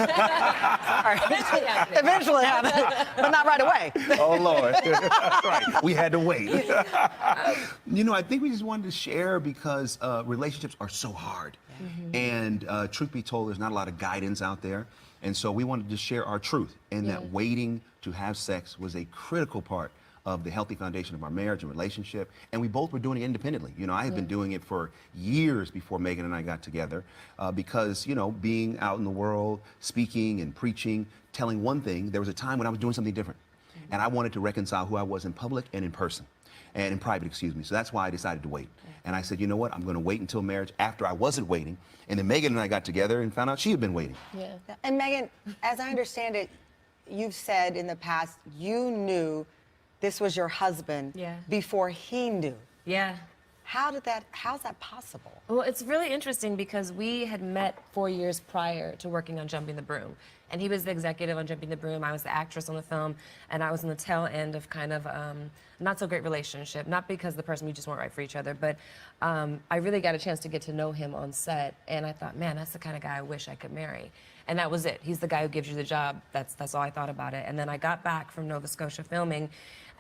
happening, but not right away. Oh, Lord. Right. We had to wait. I think we just wanted to share because relationships are so hard. Mm-hmm. And truth be told, there's not a lot of guidance out there. And so we wanted to share our truth, and that waiting to have sex was a critical part of the healthy foundation of our marriage and relationship. And we both were doing it independently. I had been doing it for years before Meagan and I got together because, being out in the world, speaking and preaching, telling one thing, there was a time when I was doing something different. Mm-hmm. And I wanted to reconcile who I was in public and in person. And in private, excuse me. So that's why I decided to wait. And I said, you know what? I'm going to wait until marriage after I wasn't waiting. And then Meagan and I got together and found out she had been waiting. Yeah. And Meagan, as I understand it, you've said in the past you knew this was your husband before he knew. Yeah. How's that possible? Well, it's really interesting because we had met 4 years prior to working on Jumping the Broom. And he was the executive on Jumping the Broom. I was the actress on the film. And I was in the tail end of kind of not so great relationship. Not because the person, we just weren't right for each other, but I really got a chance to get to know him on set. And I thought, man, that's the kind of guy I wish I could marry. And that was it. He's the guy who gives you the job. That's all I thought about it. And then I got back from Nova Scotia filming,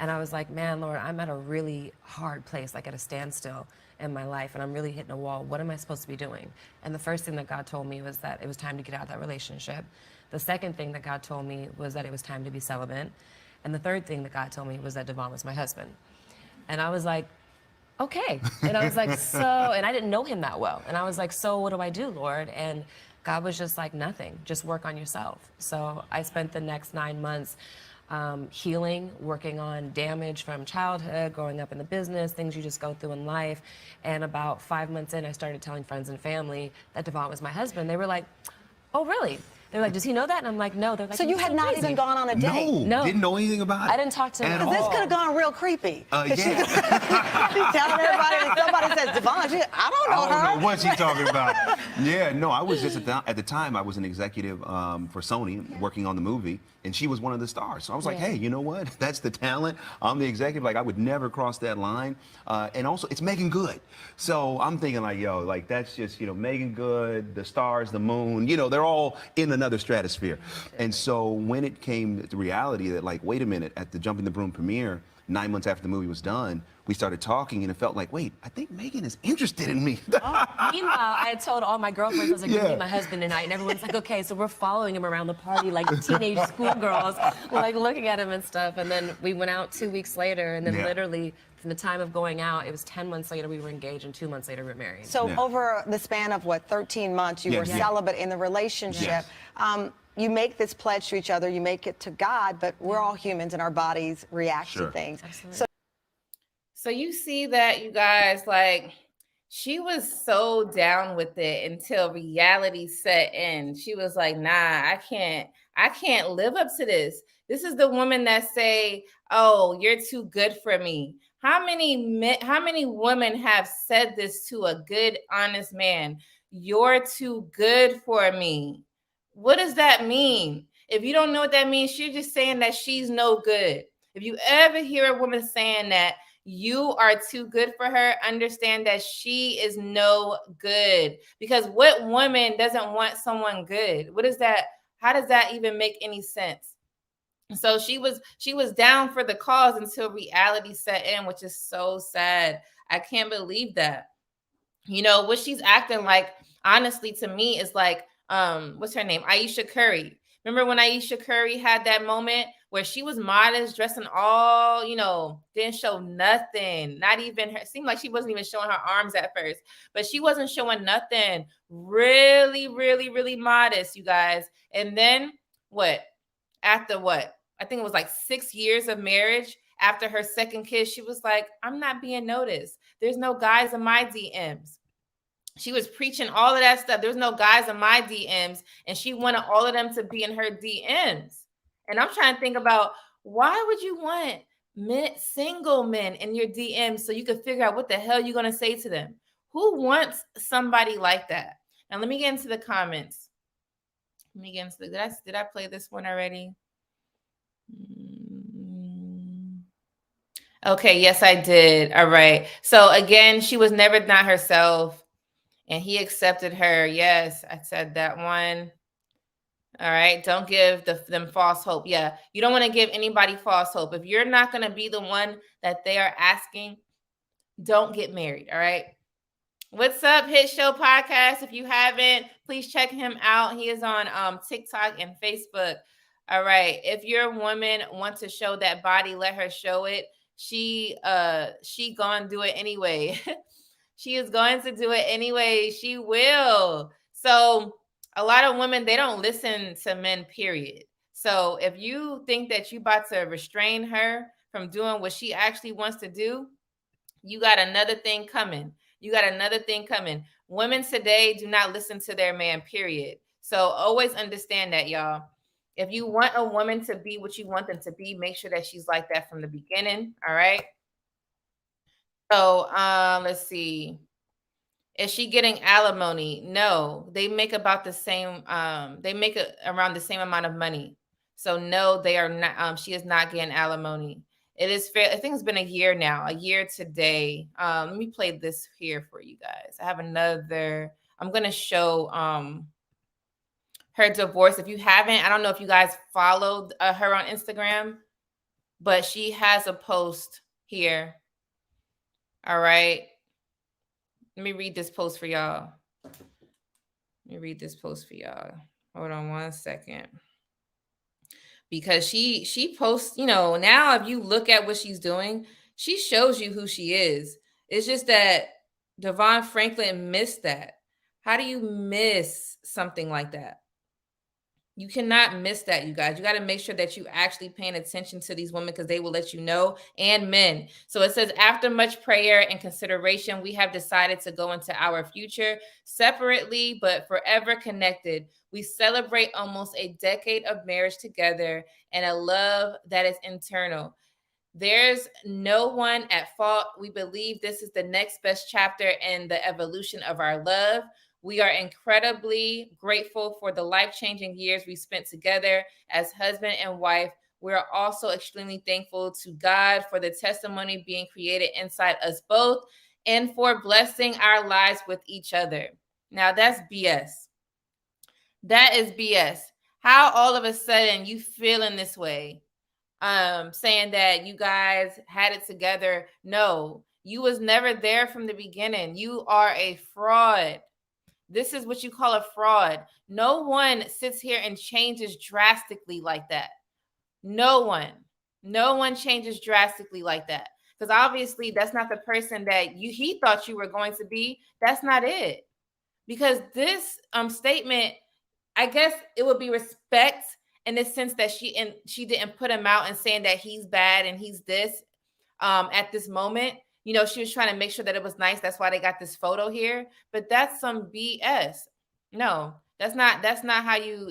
and I was like, man, Lord, I'm at a really hard place, like at a standstill in my life, and I'm really hitting a wall. What am I supposed to be doing? And the first thing that God told me was that it was time to get out of that relationship. The second thing that God told me was that it was time to be celibate. And the third thing that God told me was that DeVon was my husband. And I was like, okay. And I was like, and I didn't know him that well. And I was like, so what do I do, Lord? And God was just like, nothing, just work on yourself. So I spent the next 9 months healing, working on damage from childhood, growing up in the business, things you just go through in life. And about 5 months in, I started telling friends and family that DeVon was my husband. They were like, oh, really? They're like, does he know that? And I'm like, no. They're like, so you had not even gone on a date? No, didn't know anything about it. I didn't talk to him. Because this could have gone real creepy. Yeah. She's telling everybody, and somebody says DeVon. I don't know her. I don't know what she's talking about. Yeah, no, I was just at the time I was an executive for Sony working on the movie, and she was one of the stars. So I was like, hey, you know what? That's the talent. I'm the executive. Like I would never cross that line. And also, it's Meagan Good. So I'm thinking like, yo, like that's just Meagan Good, the stars, the moon. They're all in another stratosphere. And so when it came to reality that like, wait a minute, at the Jumping the Broom premiere, 9 months after the movie was done, we started talking, and it felt like, wait, I think Meagan is interested in me. Meanwhile, I had told all my girlfriends, I was like, "You're my husband tonight," and everyone's like, "Okay," so we're following him around the party like teenage schoolgirls, like looking at him and stuff. And then we went out 2 weeks later, and then literally from the time of going out, it was 10 months later we were engaged, and 2 months later we were married. So over the span of 13 months, you were celibate in the relationship. You make this pledge to each other, you make it to God, but we're all humans and our bodies react to things. Absolutely. So you see that, you guys, like she was so down with it until reality set in. She was like, nah, I can't live up to this. This is the woman that say, oh, you're too good for me. How many women have said this to a good, honest man? You're too good for me. What does that mean? If you don't know what that means, she's just saying that she's no good. If you ever hear a woman saying that you are too good for her, understand that she is no good. Because what woman doesn't want someone good? What is that? How does that even make any sense? So she was down for the cause until reality set in, which is so sad. I can't believe that. What she's acting like, honestly, to me, is like, what's her name? Aisha Curry. Remember when Aisha Curry had that moment where she was modest, dressing all, didn't show nothing, not even her. Seemed like she wasn't even showing her arms at first, but she wasn't showing nothing. Really, really, really modest, you guys. And then after I think it was like 6 years of marriage, after her second kid, she was like, I'm not being noticed. There's no guys in my DMs. She was preaching all of that stuff. There's no guys in my DMs, and she wanted all of them to be in her DMs. And I'm trying to think about, why would you want single men in your DMs so you could figure out what the hell you're going to say to them? Who wants somebody like that? Now, let me get into the comments. Did I play this one already? Okay, yes, I did. All right. So again, she was never not herself, and he accepted her. Yes, I said that one. All right. Don't give them false hope. Yeah, you don't want to give anybody false hope. If you're not going to be the one that they are asking, don't get married. All right. What's up, Hit Show Podcast? If you haven't, please check him out. He is on TikTok and Facebook. All right. If your woman wants to show that body, let her show it. She gonna do it anyway. She is going to do it anyway. She will. So a lot of women, they don't listen to men, period. So if you think that you about to restrain her from doing what she actually wants to do, you got another thing coming. Women today do not listen to their man, period. So always understand that, y'all. If you want a woman to be what you want them to be, make sure that she's like that from the beginning. All right. So let's see. Is she getting alimony? No, they make about the same. They make around the same amount of money. So no, they are not. She is not getting alimony. It is fair. I think it's been a year now. A year today. Let me play this here for you guys. I have another. I'm gonna show her divorce. If you haven't, I don't know if you guys followed her on Instagram, but she has a post here. All right. Let me read this post for y'all. Hold on one second. Because she posts, now if you look at what she's doing, she shows you who she is. It's just that DeVon Franklin missed that. How do you miss something like that? You cannot miss that, you guys. You got to make sure that you actually paying attention to these women, because they will let you know, and men. So it says, after much prayer and consideration, we have decided to go into our future separately, but forever connected. We celebrate almost a decade of marriage together and a love that is internal. There's no one at fault. We believe this is the next best chapter in the evolution of our love. We are incredibly grateful for the life-changing years we spent together as husband and wife. We're also extremely thankful to God for the testimony being created inside us both and for blessing our lives with each other. Now, that's BS. That is BS. How all of a sudden you feeling this way? Saying that you guys had it together. No, you was never there from the beginning. You are a fraud. This is what you call a fraud. No one sits here and changes drastically like that. No one changes drastically like that. Because obviously that's not the person that he thought you were going to be. That's not it. Because this statement, I guess it would be respect in the sense that she didn't put him out and saying that he's bad and he's this at this moment. You know, she was trying to make sure that it was nice. That's why they got this photo here. But that's some BS. No, that's not how you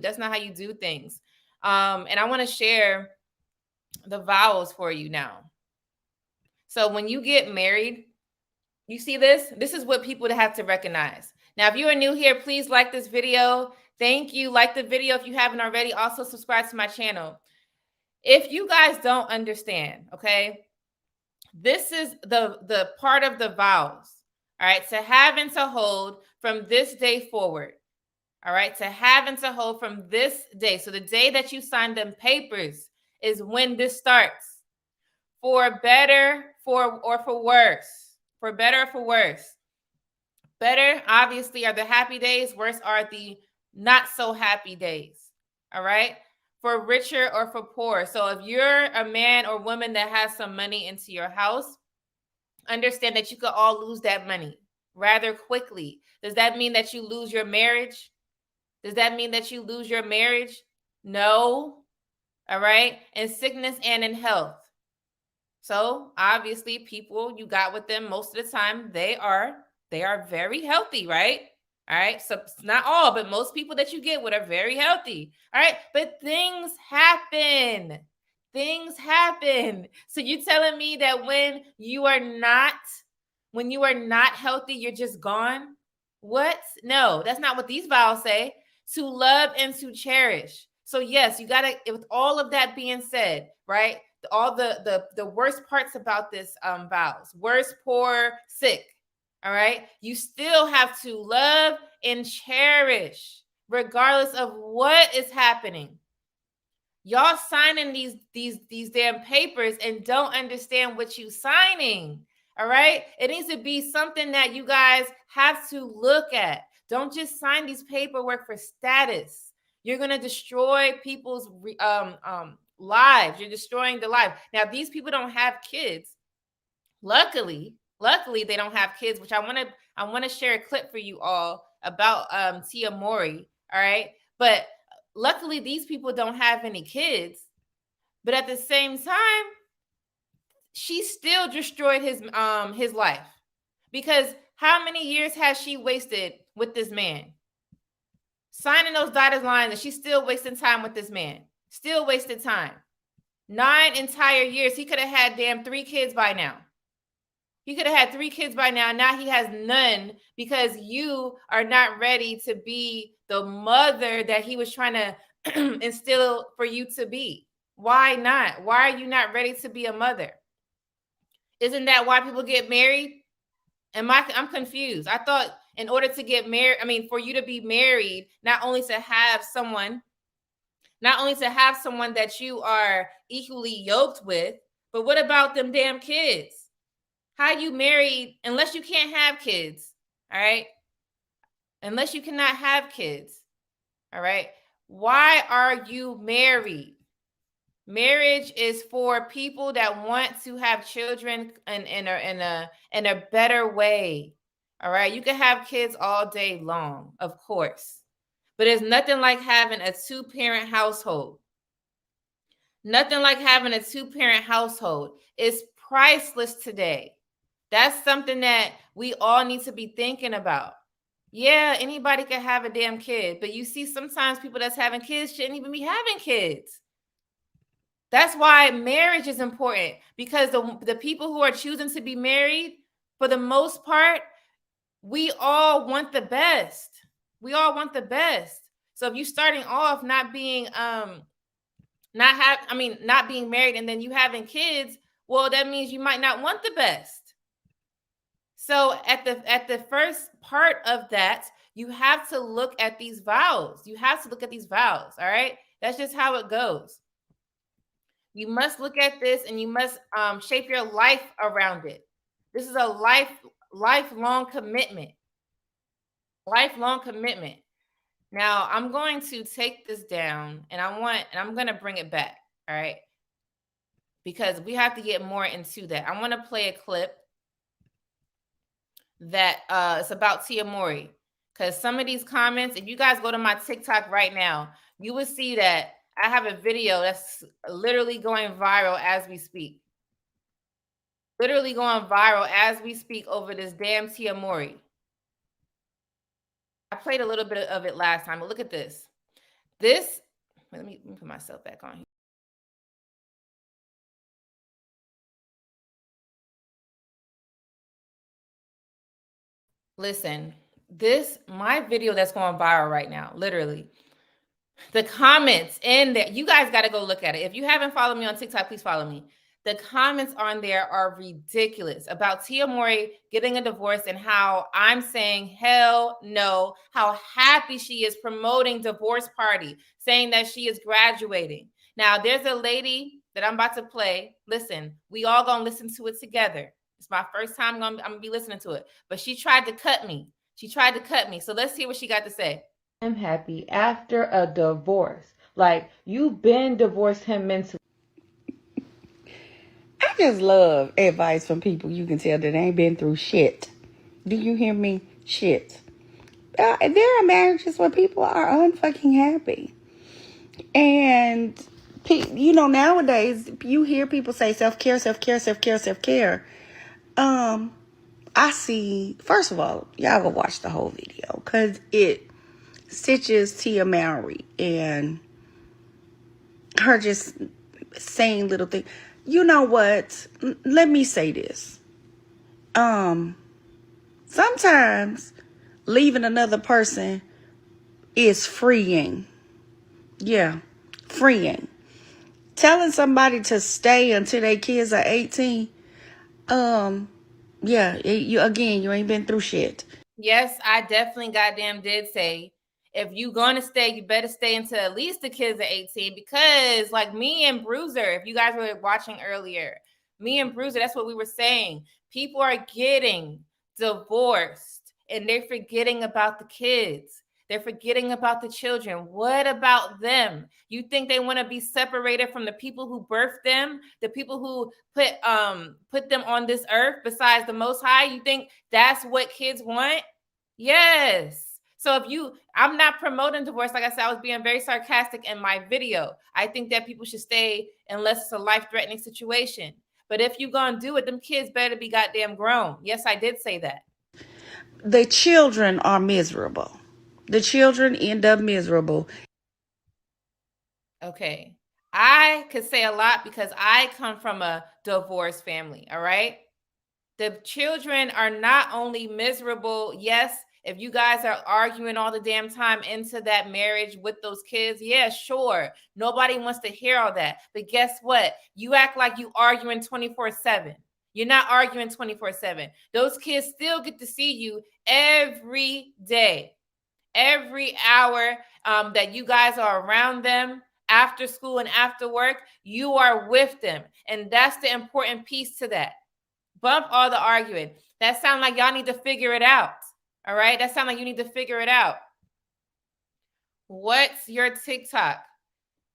do things. And I want to share the vows for you now. So when you get married, you see this? This is what people have to recognize. Now, if you are new here, please like this video. Thank you. Like the video if you haven't already. Also, subscribe to my channel. If you guys don't understand, okay, this is the part of the vows, all right, to have and to hold from this day forward, all right, to have and to hold from this day. So the day that you signed them papers is when this starts. For better, for worse. For better or for worse. Better, obviously, are the happy days. Worse are the not so happy days. All right. For richer or for poor. So if you're a man or woman that has some money into your house, understand that you could all lose that money rather quickly. Does that mean that you lose your marriage? Does that mean that you lose your marriage? No. All right. In sickness and in health. So obviously people you got with them most of the time, they are very healthy, right? All right. So it's not all, but most people that you get with are very healthy. All right. But things happen. Things happen. So you telling me that when you are not healthy, you're just gone? What? No, that's not what these vows say. To love and to cherish. So yes, you got to, with all of that being said, right? All the worst parts about this vows, worse, poor, sick. All right. You still have to love and cherish regardless of what is happening. Y'all signing these damn papers and don't understand what you signing. All right. It needs to be something that you guys have to look at. Don't just sign these paperwork for status. You're going to destroy people's lives. You're destroying the life. Now, these people don't have kids. Luckily, they don't have kids, which I want to share a clip for you all about Tia Mowry. All right. But luckily, these people don't have any kids. But at the same time, she still destroyed his life. Because how many years has she wasted with this man? Signing those dotted lines, and she's still wasting time with this man. Still wasted time. 9 entire years. He could have had damn 3 kids by now. He could have had 3 kids by now. Now he has none because you are not ready to be the mother that he was trying to instill for you to be. Why not? Why are you not ready to be a mother? Isn't that why people get married? I'm confused. I thought in order to get married, for you to be married, not only to have someone that you are equally yoked with, but what about them damn kids? How you married unless you can't have kids? All right. Unless you cannot have kids. All right. Why are you married? Marriage is for people that want to have children in a better way. All right. You can have kids all day long, of course. But there's nothing like having a 2-parent household. Nothing like having a 2-parent household. It's priceless today. That's something that we all need to be thinking about. Yeah, anybody can have a damn kid, but you see sometimes people that's having kids shouldn't even be having kids. That's why marriage is important, because the people who are choosing to be married, for the most part, we all want the best. We all want the best. So if you're starting off not being not being married and then you having kids, well, that means you might not want the best. So at the first part of that, you have to look at these vows. You have to look at these vows, all right? That's just how it goes. You must look at this and you must shape your life around it. This is a lifelong commitment. Lifelong commitment. Now, I'm going to take this down and I'm going to bring it back, all right? Because we have to get more into that. I want to play a clip that it's about Tia Mowry, because some of these comments, if you guys go to my TikTok right now, you will see that I have a video that's literally going viral as we speak. Literally going viral as we speak over this damn Tia Mowry. I played a little bit of it last time, but look at this. Let me put myself back on here. Listen, my video that's going viral right now, literally. The comments in there, you guys got to go look at it. If you haven't followed me on TikTok, please follow me. The comments on there are ridiculous about Tia Mowry getting a divorce and how I'm saying, hell no, how happy she is promoting divorce party, saying that she is graduating. Now, there's a lady that I'm about to play. Listen, we all going to listen to it together. It's my first time I'm going to be listening to it. But she tried to cut me. So let's hear what she got to say. I'm happy after a divorce. Like, you've been divorced him mentally. I just love advice from people you can tell that ain't been through shit. Do you hear me? Shit. There are marriages where people are unfucking happy. And, you know, nowadays, you hear people say self-care, self-care, self-care, self-care. I see, first of all, y'all go watch the whole video, because it stitches Tia Mowry and her just saying little things. You know what? Let me say this. Sometimes leaving another person is freeing. Yeah, freeing. Telling somebody to stay until their kids are 18, yeah, you ain't been through shit. Yes, I definitely goddamn did say, if you gonna stay, you better stay until at least the kids are 18, because like me and Bruiser, if you guys were watching earlier, me and Bruiser, that's what we were saying. People are getting divorced and they're forgetting about the kids. They're forgetting about the children. What about them? You think they want to be separated from the people who birthed them, the people who put them on this earth besides the Most High? You think that's what kids want? Yes. So I'm not promoting divorce. Like I said, I was being very sarcastic in my video. I think that people should stay unless it's a life-threatening situation. But if you're going to do it, them kids better be goddamn grown. Yes, I did say that. The children are miserable. The children end up miserable. Okay. I could say a lot because I come from a divorced family, all right? The children are not only miserable, yes, if you guys are arguing all the damn time into that marriage with those kids, yeah, sure. Nobody wants to hear all that. But guess what? You act like you arguing 24/7. You're not arguing 24/7. Those kids still get to see you every day. Every hour that you guys are around them, after school and after work, you are with them. And that's the important piece to that. Bump all the arguing. That sounds like y'all need to figure it out. All right? That sounds like you need to figure it out. What's your TikTok?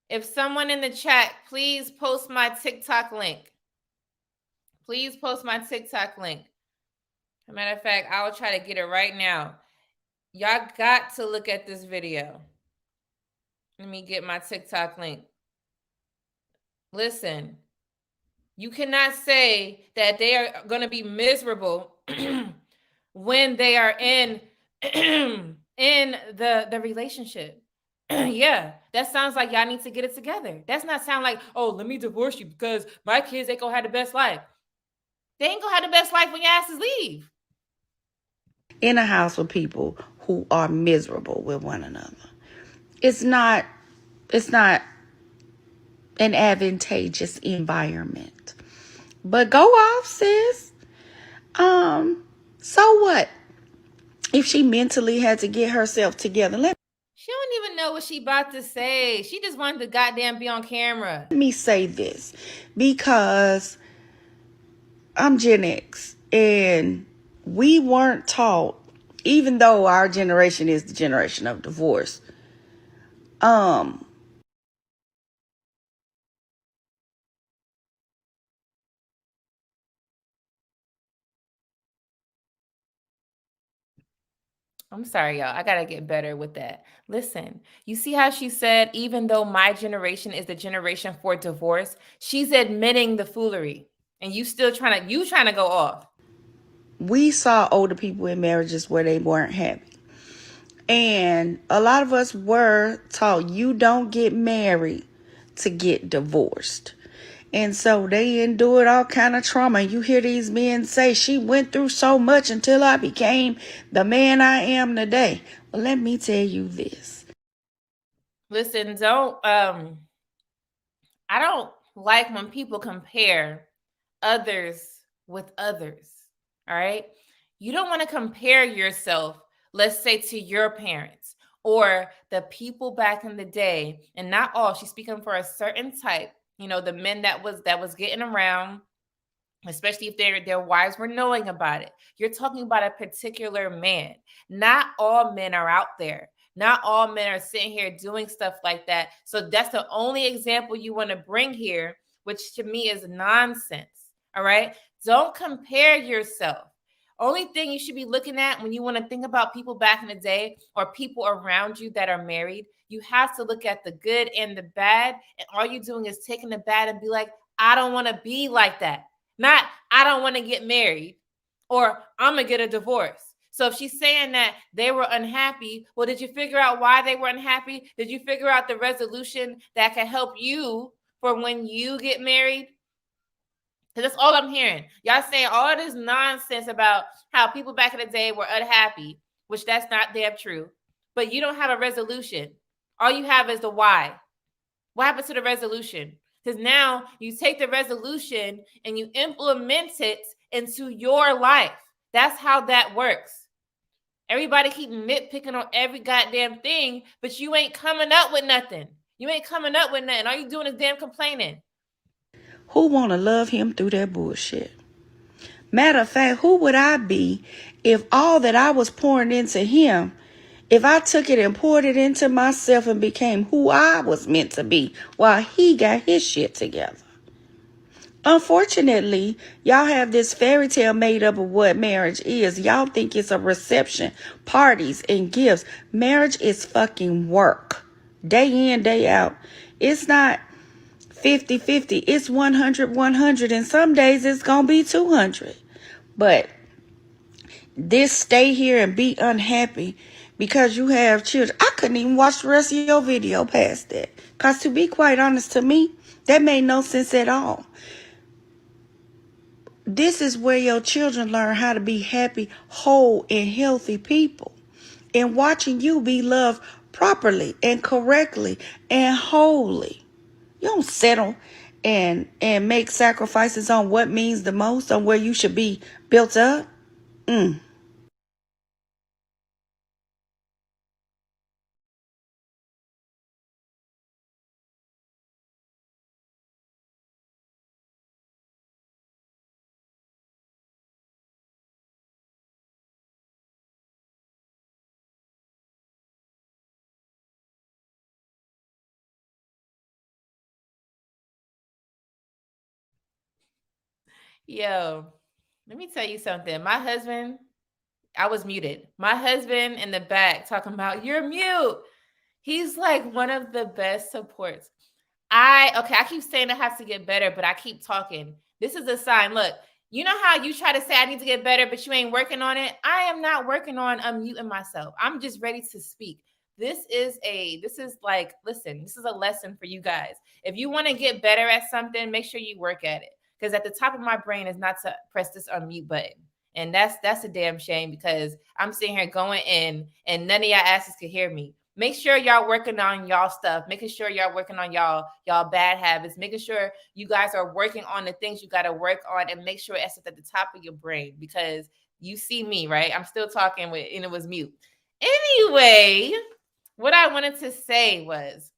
If someone in the chat, please post my TikTok link. Please post my TikTok link. As a matter of fact, I will try to get it right now. Y'all got to look at this video. Let me get my TikTok link. Listen, you cannot say that they are going to be miserable when they are in the relationship. Yeah, that sounds like y'all need to get it together. That's not sound like, oh, let me divorce you because my kids ain't gonna have the best life. They ain't gonna have the best life when your asses leave. In a house with people who are miserable with one another. It's not an advantageous environment. But go off, sis. So what? If she mentally had to get herself together, She don't even know what she about to say. She just wanted to goddamn be on camera. let me say this, because I'm Gen X and we weren't taught, even though our generation is the generation of divorce, I'm sorry, y'all. I gotta get better with that. Listen, you see how she said, even though my generation is the generation for divorce, she's admitting the foolery. And you still trying to go off. we saw older people in marriages where they weren't happy. And a lot of us were taught you don't get married to get divorced. And so they endured all kind of trauma. You hear these men say, she went through so much until I became the man I am today. Well, let me tell you this. Listen, I don't like when people compare others with others. All right. You don't want to compare yourself, let's say, to your parents or the people back in the day. And not all, she's speaking for a certain type, the men that was getting around, especially if their wives were knowing about it. You're talking about a particular man. Not all men are out there. Not all men are sitting here doing stuff like that. So that's the only example you want to bring here, which to me is nonsense. All right? Don't compare yourself. Only thing you should be looking at when you want to think about people back in the day or people around you that are married, you have to look at the good and the bad. And all you're doing is taking the bad and be like, I don't want to be like that. Not, I don't want to get married or I'm going to get a divorce. So if she's saying that they were unhappy, well, did you figure out why they were unhappy? Did you figure out the resolution that can help you for when you get married? Because that's all I'm hearing. Y'all saying all this nonsense about how people back in the day were unhappy, which that's not damn true. But you don't have a resolution. All you have is the why. What happened to the resolution? Because now you take the resolution and you implement it into your life. That's how that works. Everybody keep nitpicking on every goddamn thing, but you ain't coming up with nothing. You ain't coming up with nothing. All you doing is damn complaining. Who want to love him through that bullshit? Matter of fact, who would I be if all that I was pouring into him, if I took it and poured it into myself and became who I was meant to be while he got his shit together? Unfortunately, y'all have this fairy tale made up of what marriage is. Y'all think it's a reception, parties, and gifts. Marriage is fucking work. Day in, day out. It's not 50-50. It's 100-100. And some days it's going to be 200. But this stay here and be unhappy because you have children. I couldn't even watch the rest of your video past that. Because to be quite honest, to me, that made no sense at all. This is where your children learn how to be happy, whole, and healthy people. And watching you be loved properly and correctly and wholly. You don't settle and make sacrifices on what means the most, on where you should be built up. Yo, let me tell you something. My husband, I was muted. My husband in the back talking about, you're mute. He's like one of the best supports. I keep saying I have to get better, but I keep talking. This is a sign. Look, you know how you try to say I need to get better, but you ain't working on it? I am not working on unmuting myself. I'm just ready to speak. this is like, listen, this is a lesson for you guys. If you want to get better at something, make sure you work at it. Because at the top of my brain is not to press this unmute button. And that's a damn shame, because I'm sitting here going in and none of y'all asses can hear me. Make sure y'all working on y'all stuff, making sure y'all working on y'all bad habits, making sure you guys are working on the things you got to work on, and make sure it's at the top of your brain, because you see me, right? I'm still talking and it was mute. Anyway, what I wanted to say was,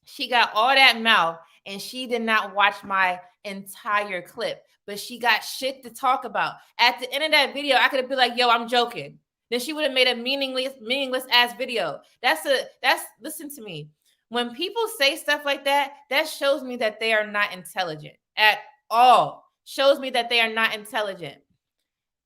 she got all that mouth and she did not watch my entire clip, but she got shit to talk about. At the end of that video, I could have been like, yo, I'm joking. Then she would have made a meaningless ass video. Listen to me. When people say stuff like that, that shows me that they are not intelligent at all. Shows me that they are not intelligent.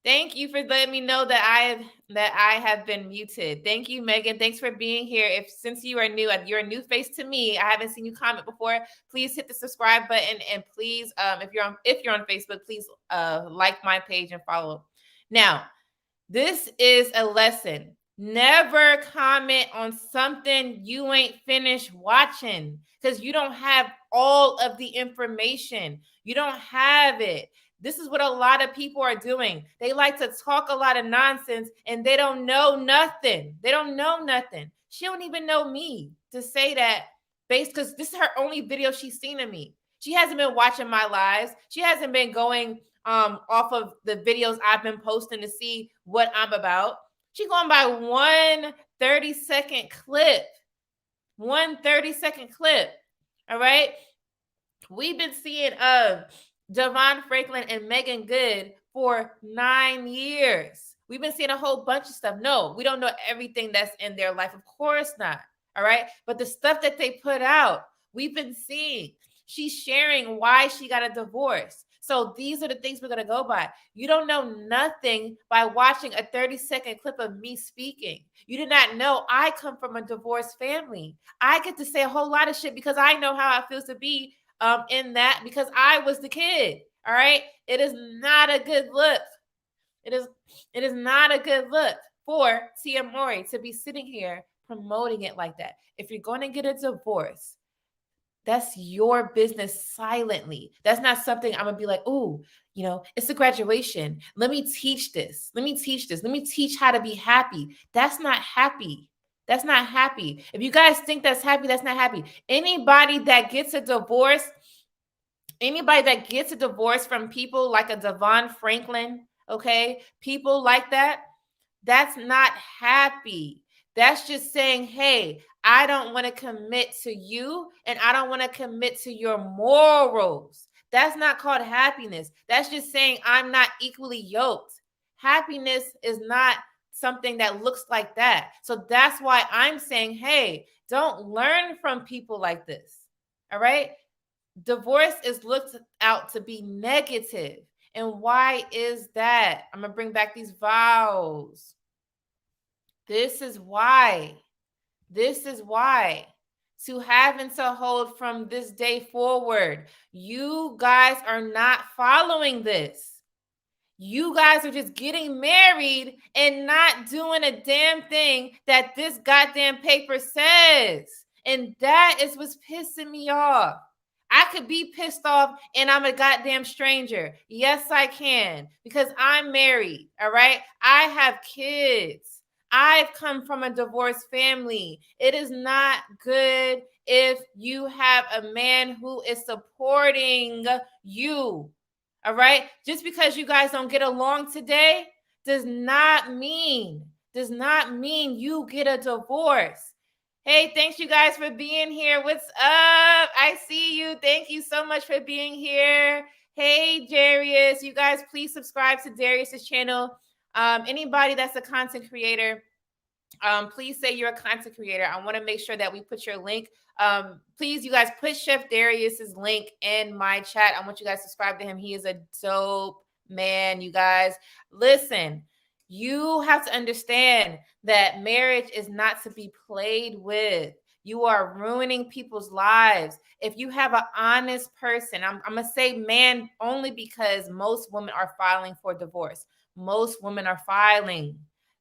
Thank you for letting me know that I have been muted. Thank you, Megan. Thanks for being here. Since you are new, you're a new face to me. I haven't seen you comment before. Please hit the subscribe button, and please, if you're on Facebook, please like my page and follow. Now, this is a lesson. Never comment on something you ain't finished watching, because you don't have all of the information. You don't have it. This is what a lot of people are doing. They like to talk a lot of nonsense and they don't know nothing. They don't know nothing. She don't even know me to say that, based, because this is her only video she's seen of me. She hasn't been watching my lives. She hasn't been going off of the videos I've been posting to see what I'm about. She's going by one 30-second clip. One 30-second clip. All right. We've been seeing DeVon Franklin and Meagan Good for 9 years. We've been seeing a whole bunch of stuff. No, we don't know everything that's in their life. Of course not. All right. But the stuff that they put out, we've been seeing. She's sharing why she got a divorce. So these are the things we're going to go by. You don't know nothing by watching a 30-second clip of me speaking. You did not know I come from a divorced family. I get to say a whole lot of shit because I know how it feels to be in that, because I was the kid. All right. It is not a good look. It is not a good look for Tia Mowry to be sitting here promoting it like that. If you're going to get a divorce, that's your business silently. That's not something I'm going to be like, ooh, it's a graduation. Let me teach this. Let me teach how to be happy. That's not happy. That's not happy. If you guys think that's happy, that's not happy. Anybody that gets a divorce from people like a DeVon Franklin, okay, people like that, that's not happy. That's just saying, hey, I don't want to commit to you and I don't want to commit to your morals. That's not called happiness. That's just saying I'm not equally yoked. Happiness is not something that looks like that. So that's why I'm saying, hey, don't learn from people like this. All right? Divorce is looked out to be negative. And why is that? I'm going to bring back these vows. This is why. To have and to hold from this day forward. You guys are not following this. You guys are just getting married and not doing a damn thing that this goddamn paper says. And that is what's pissing me off. I could be pissed off and I'm a goddamn stranger. Yes, I can, because I'm married, all right? I have kids. I've come from a divorced family. It is not good if you have a man who is supporting you. All right? Just because you guys don't get along today does not mean you get a divorce. Hey, thanks you guys for being here. What's up? I see you. Thank you so much for being here. Hey, Darius, you guys please subscribe to Darius's channel. Anybody that's a content creator, please say you're a content creator. I want to make sure that we put your link. Please, you guys, put Chef Darius's link in my chat. I want you guys to subscribe to him. He is a dope man, you guys. Listen, you have to understand that marriage is not to be played with. You are ruining people's lives. If you have an honest person, I'm going to say man only because most women are filing for divorce. Most women are filing.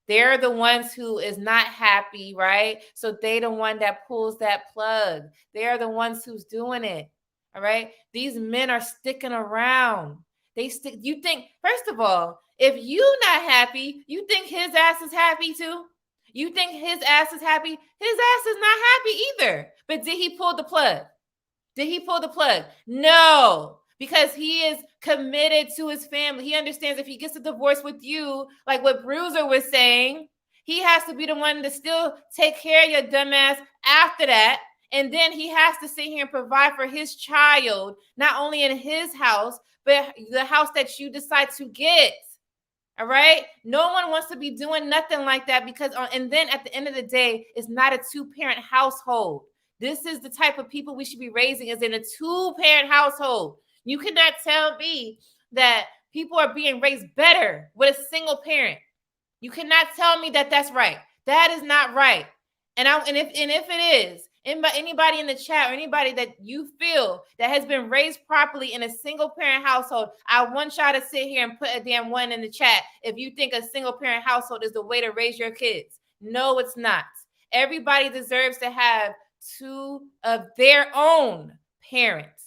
They're the ones who is not happy, right? So they the one that pulls that plug. They're the ones who's doing it. All right. These men are sticking around. They stick. You think, first of all, if you not happy, you think his ass is happy too? You think his ass is happy? His ass is not happy either. But did he pull the plug? Did he pull the plug? No, because he is committed to his family. He understands if he gets a divorce with you, like what Bruiser was saying, he has to be the one to still take care of your dumb ass after that. And then he has to sit here and provide for his child, not only in his house, but the house that you decide to get. All right. No one wants to be doing nothing like that because, and then at the end of the day, it's not a 2-parent household. This is the type of people we should be raising is in a 2-parent household. You cannot tell me that people are being raised better with a single parent. You cannot tell me that that's right. That is not right. And if it is, anybody in the chat or anybody that you feel that has been raised properly in a single parent household, I want y'all to sit here and put a damn one in the chat if you think a single parent household is the way to raise your kids. No, it's not. Everybody deserves to have 2 of their own parents.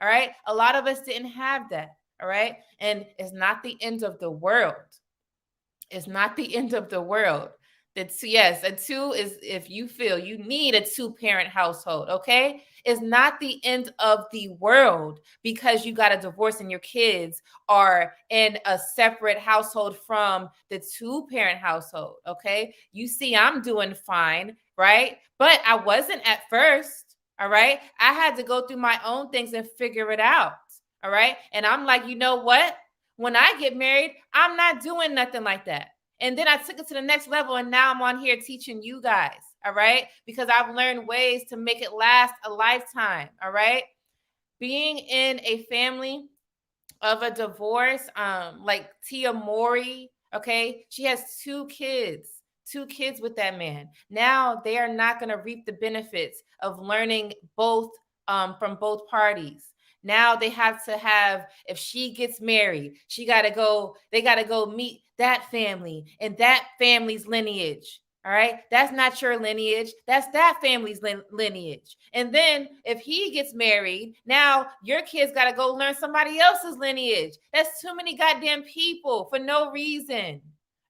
All right. A lot of us didn't have that. All right. And it's not the end of the world. It's not the end of the world. Yes, a 2 is if you feel you need a 2-parent household, okay? It's not the end of the world because you got a divorce and your kids are in a separate household from the 2-parent household, okay? You see, I'm doing fine, right? But I wasn't at first, all right? I had to go through my own things and figure it out, all right? And I'm like, you know what? When I get married, I'm not doing nothing like that. And then I took it to the next level, and now I'm on here teaching you guys, all right? Because I've learned ways to make it last a lifetime, all right? Being in a family of a divorce, like Tia Mori, okay? She has 2 kids with that man. Now they are not going to reap the benefits of learning both from both parties. Now they have to have, if she gets married, they got to go meet that family and that family's lineage. All right. That's not your lineage. That's that family's lineage. And then if he gets married, now your kids got to go learn somebody else's lineage. That's too many goddamn people for no reason.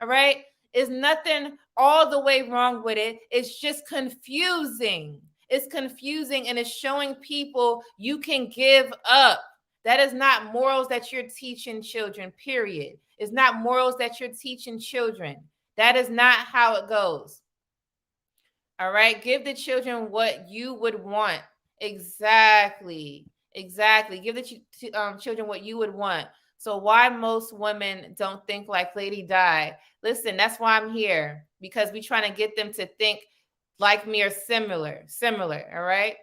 All right. There's nothing all the way wrong with it. It's just confusing. It's confusing and it's showing people you can give up. That is not morals that you're teaching children, period. It's not morals that you're teaching children. That is not how it goes. All right. Give the children what you would want. Exactly. Give the children what you would want. So why most women don't think like Lady Di? Listen, that's why I'm here, because we're trying to get them to think like me or similar. All right.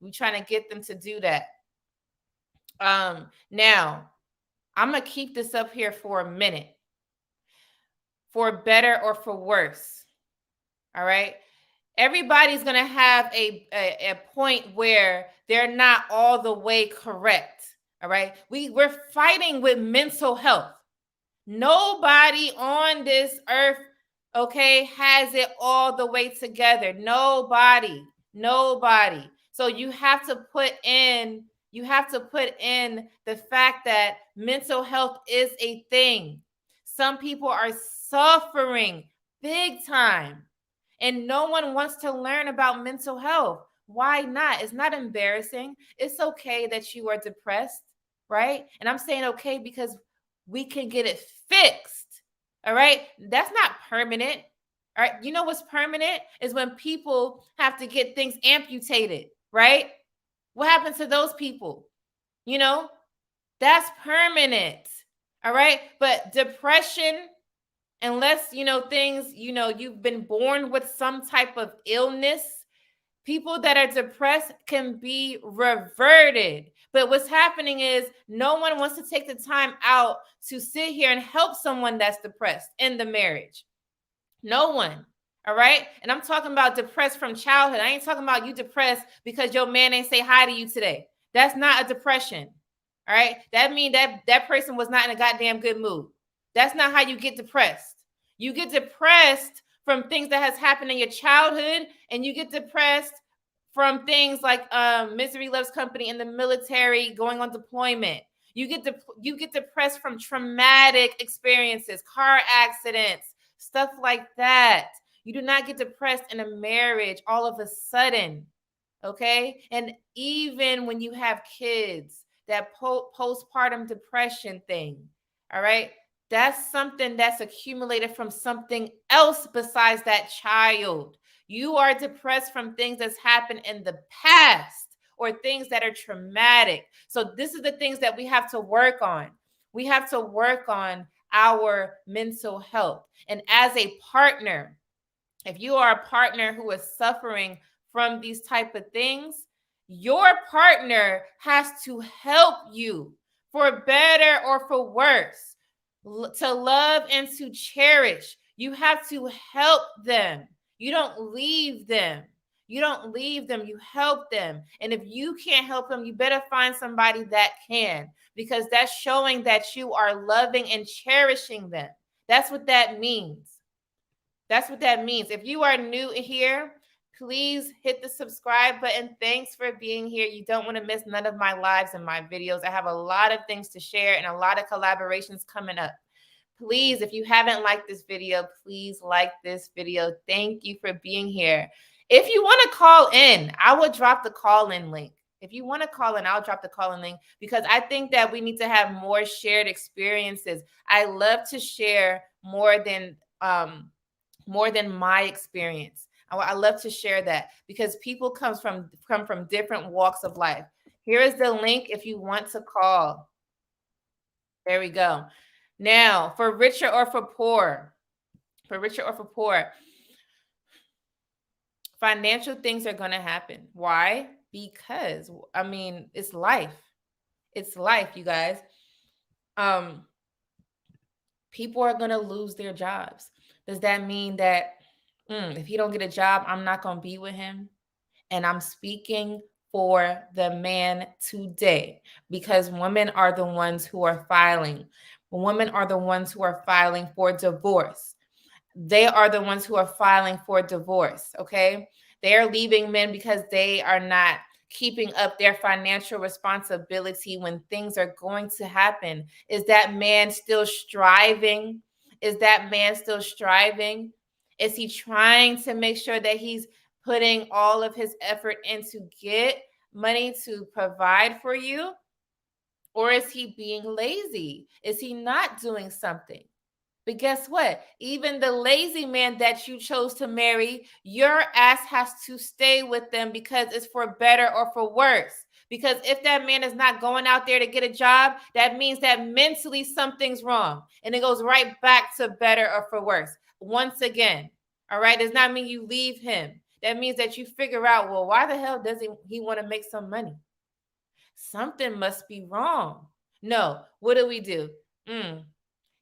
We're trying to get them to do that. Now I'm going to keep this up here for a minute. For better or for worse. All right. Everybody's going to have a point where they're not all the way correct. All right. We're fighting with mental health. Nobody on this earth, okay, has it all the way together. Nobody. So you have to put in the fact that mental health is a thing. Some people are suffering big time, and no one wants to learn about mental health. Why not? It's not embarrassing. It's okay that you are depressed, right? And I'm saying okay because we can get it fixed. All right. That's not permanent. All right. You know what's permanent is when people have to get things amputated, right? What happens to those people? You know, that's permanent. All right. But depression, unless, things, you've been born with some type of illness, people that are depressed can be reverted. But what's happening is no one wants to take the time out to sit here and help someone that's depressed in the marriage. No one. All right. And I'm talking about depressed from childhood. I ain't talking about you depressed because your man ain't say hi to you today. That's not a depression. All right. That means that person was not in a goddamn good mood. That's not how you get depressed. You get depressed from things that has happened in your childhood, and you get depressed from things like Misery Loves Company in the military, going on deployment. You get depressed from traumatic experiences, car accidents, stuff like that. You do not get depressed in a marriage all of a sudden, okay? And even when you have kids, that postpartum depression thing, all right? That's something that's accumulated from something else besides that child. You are depressed from things that's happened in the past or things that are traumatic. So this is the things that we have to work on. We have to work on our mental health. And as a partner, if you are a partner who is suffering from these type of things, your partner has to help you for better or for worse, to love and to cherish. You have to help them. You don't leave them. You don't leave them. You help them. And if you can't help them, you better find somebody that can, because that's showing that you are loving and cherishing them. That's what that means. That's what that means. If you are new here, please hit the subscribe button. Thanks for being here. You don't want to miss none of my lives and my videos. I have a lot of things to share and a lot of collaborations coming up. Please, if you haven't liked this video, please like this video. Thank you for being here. If you want to call in, I will drop the call-in link. If you want to call in, I'll drop the call-in link, because I think that we need to have more shared experiences. I love to share more than my experience. I love to share that, because people come from different walks of life. Here is the link if you want to call. There we go. Now, for richer or for poor, financial things are going to happen. Why? Because, I mean, it's life. It's life, you guys. People are going to lose their jobs. Does that mean that if he don't get a job, I'm not going to be with him? And I'm speaking for the man today, because women are the ones who are filing. Women are the ones who are filing for divorce. They are the ones who are filing for divorce, okay? They're leaving men because they are not keeping up their financial responsibility when things are going to happen. Is that man still striving? Is that man still striving? Is he trying to make sure that he's putting all of his effort in to get money to provide for you? Or is he being lazy? Is he not doing something? But guess what? Even the lazy man that you chose to marry, your ass has to stay with them, because it's for better or for worse. Because if that man is not going out there to get a job, that means that mentally something's wrong. And it goes right back to better or for worse. Once again, all right? Does not mean you leave him. That means that you figure out, well, why the hell does he want to make some money? Something must be wrong. No, what do?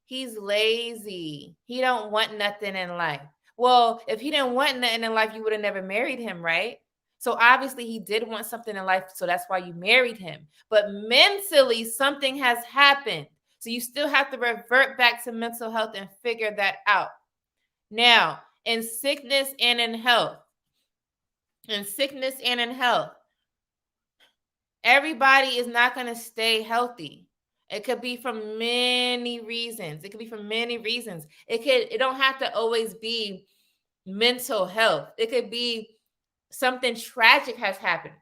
He's lazy. He don't want nothing in life. Well, if he didn't want nothing in life, you would have never married him, right? So obviously he did want something in life, so that's why you married him. But mentally, something has happened. So you still have to revert back to mental health and figure that out. Now, in sickness and in health, everybody is not going to stay healthy. It could be for many reasons. It don't have to always be mental health. It could be something tragic has happened.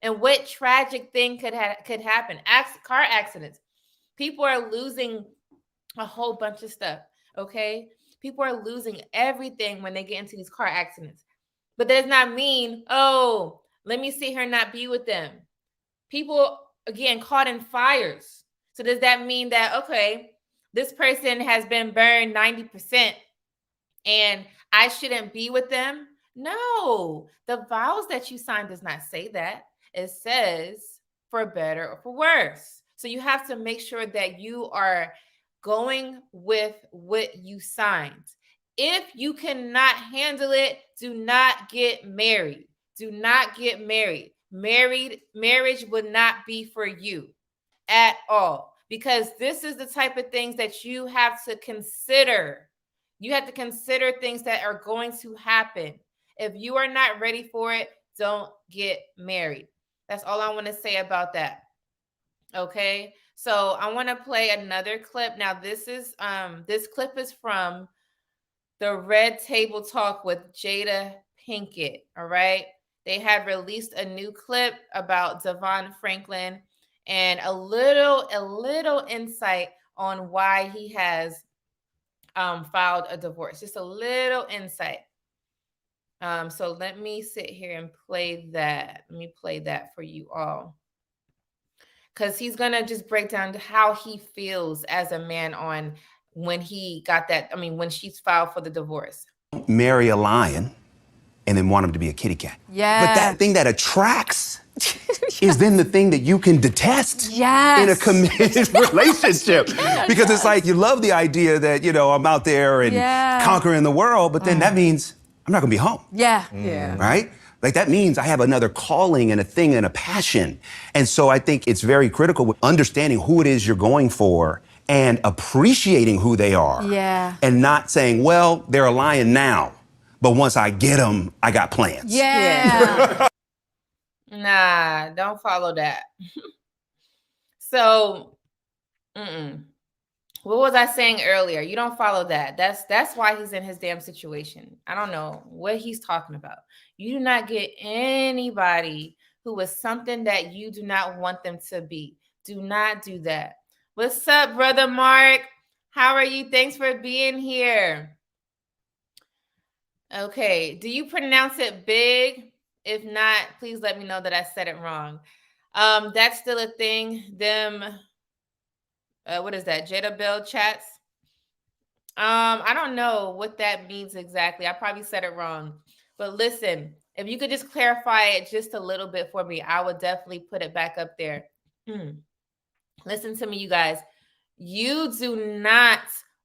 And what tragic thing could happen? Car accidents. People are losing a whole bunch of stuff, okay? People are losing everything when they get into these car accidents. But that does not mean, oh, let me sit here and not be with them. People, again, caught in fires. So does that mean that, okay, this person has been burned 90% and I shouldn't be with them? No, the vows that you signed does not say that. It says for better or for worse. So you have to make sure that you are going with what you signed. If you cannot handle it, do not get married. Do not get married. Marriage would not be for you at all, because this is the type of things that you have to consider. You have to consider things that are going to happen. If you are not ready for it, don't get married. That's all I want to say about that. Okay. So I want to play another clip. Now this clip is from the Red Table Talk with Jada Pinkett. All right. They had released a new clip about DeVon Franklin and a little insight on why he has filed a divorce. Just a little insight. So let me sit here and play that. Let me play that for you all. Because he's going to just break down how he feels as a man on when he got that. I mean, when she's filed for the divorce. Marry a lion and then want him to be a kitty cat. Yeah. But that thing that attracts is then the thing that you can detest in a committed relationship. Because it's like you love the idea that, you know, I'm out there and conquering the world, but then that means I'm not gonna be home. Yeah. Right? Like that means I have another calling and a thing and a passion. And so I think it's very critical with understanding who it is you're going for and appreciating who they are. Yeah. And not saying, well, they're a lion now, but once I get them, I got plans. Yeah. Nah, don't follow that. So, what was I saying earlier? You don't follow that. That's why he's in his damn situation. I don't know what he's talking about. You do not get anybody who is something that you do not want them to be. Do not do that. What's up, brother Mark? How are you? Thanks for being here. Okay. Do you pronounce it big? If not, please let me know that I said it wrong. That's still a thing. Them, what is that? Jada Bell chats. I don't know what that means exactly. I probably said it wrong. But listen, if you could just clarify it just a little bit for me, I would definitely put it back up there. Listen to me, you guys. You do not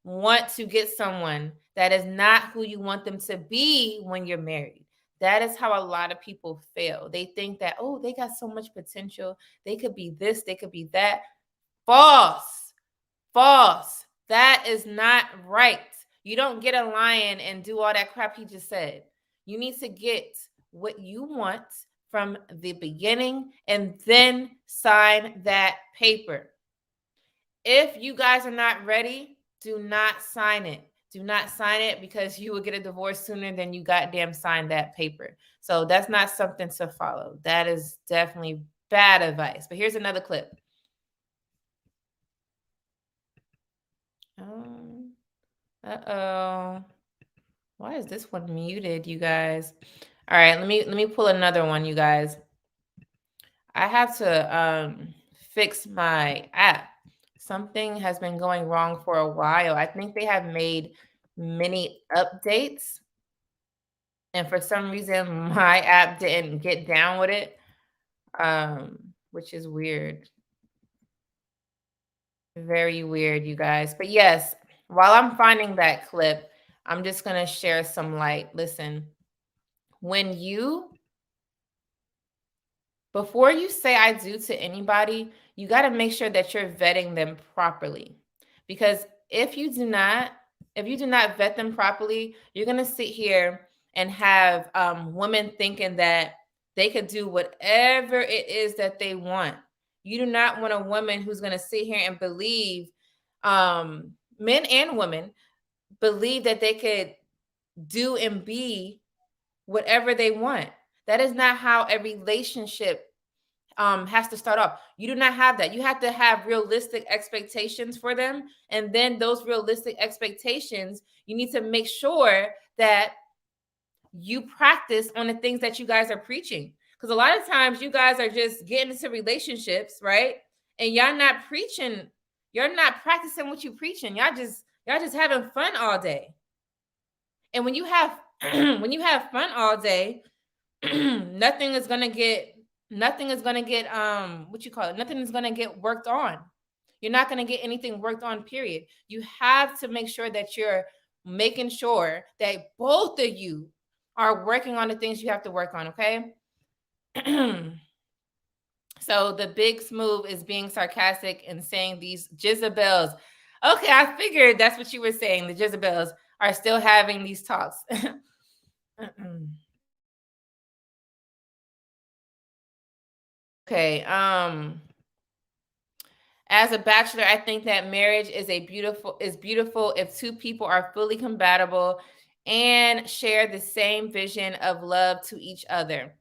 want to get someone that is not who you want them to be when you're married. That is how a lot of people fail. They think that, oh, they got so much potential. They could be this, they could be that. False. False. That is not right. You don't get a lion and do all that crap he just said. You need to get what you want from the beginning and then sign that paper. If you guys are not ready, do not sign it. Do not sign it because you will get a divorce sooner than you goddamn signed that paper. So that's not something to follow. That is definitely bad advice. But here's another clip. Uh-oh. Why is this one muted, you guys? All right, let me pull another one, you guys. I have to fix my app. Something has been going wrong for a while. I think they have made many updates. And for some reason, my app didn't get down with it, which is weird. Very weird, you guys. But yes, while I'm finding that clip, I'm just going to share some light. Listen, before you say I do to anybody, you got to make sure that you're vetting them properly. Because if you do not vet them properly, you're going to sit here and have women thinking that they could do whatever it is that they want. You do not want a woman who's going to sit here and believe, men and women, believe that they could do and be whatever they want. That is not how a relationship has to start off. You do not have that. You have to have realistic expectations for them. And then those realistic expectations, you need to make sure that you practice on the things that you guys are preaching. Because a lot of times you guys are just getting into relationships, right? And y'all not preaching. You're not practicing what you're preaching. Y'all just having fun all day. And when you have fun all day, nothing is gonna get nothing is gonna get worked on. You're not gonna get anything worked on, period. You have to make sure that you're making sure that both of you are working on the things you have to work on, okay? So the big smooth is being sarcastic and saying these Jezebels. Okay, I figured that's what you were saying, the Jezebels. are still having these talks. Okay. As a bachelor, I think that marriage is beautiful if two people are fully compatible and share the same vision of love to each other.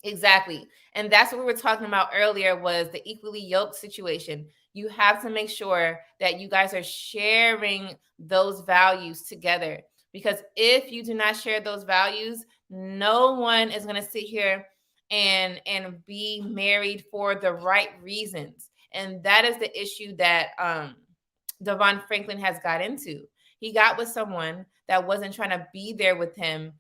Exactly. And that's what we were talking about earlier, was the equally yoked situation. You have to make sure that you guys are sharing those values together, because if you do not share those values, no one is going to sit here and be married for the right reasons. And that is the issue that DeVon Franklin has got into. He got with someone that wasn't trying to be there with him,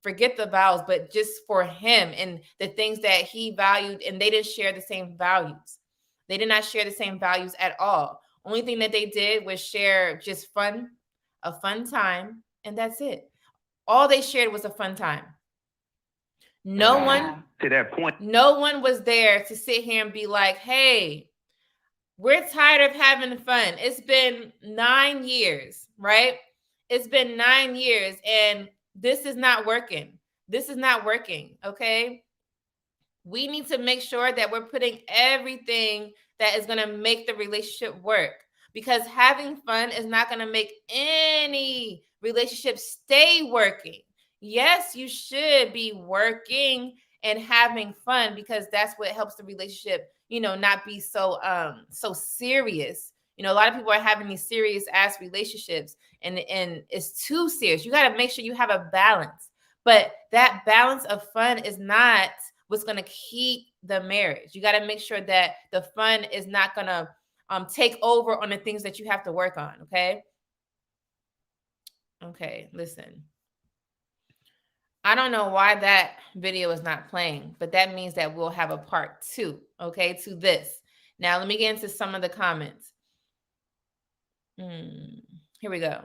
forget the vows, but just for him and the things that he valued, and they didn't share the same values. They did not share the same values at all. Only thing that they did was share just a fun time, and that's it. All they shared was a fun time. No one to that point. No one was there to sit here and be like, hey, we're tired of having fun. It's been 9 years, right? It's been 9 years, and this is not working. This is not working, okay? We need to make sure that we're putting everything that is going to make the relationship work, because having fun is not going to make any relationship stay working. Yes, you should be working and having fun, because that's what helps the relationship, not be so serious. A lot of people are having these serious ass relationships, and it's too serious. You got to make sure you have a balance, but that balance of fun is not what's going to keep the marriage. You got to make sure that the fun is not going to take over on the things that you have to work on. Okay, listen. I don't know why that video is not playing, but that means that we'll have a part 2, okay, to this. Now, let me get into some of the comments. Here we go.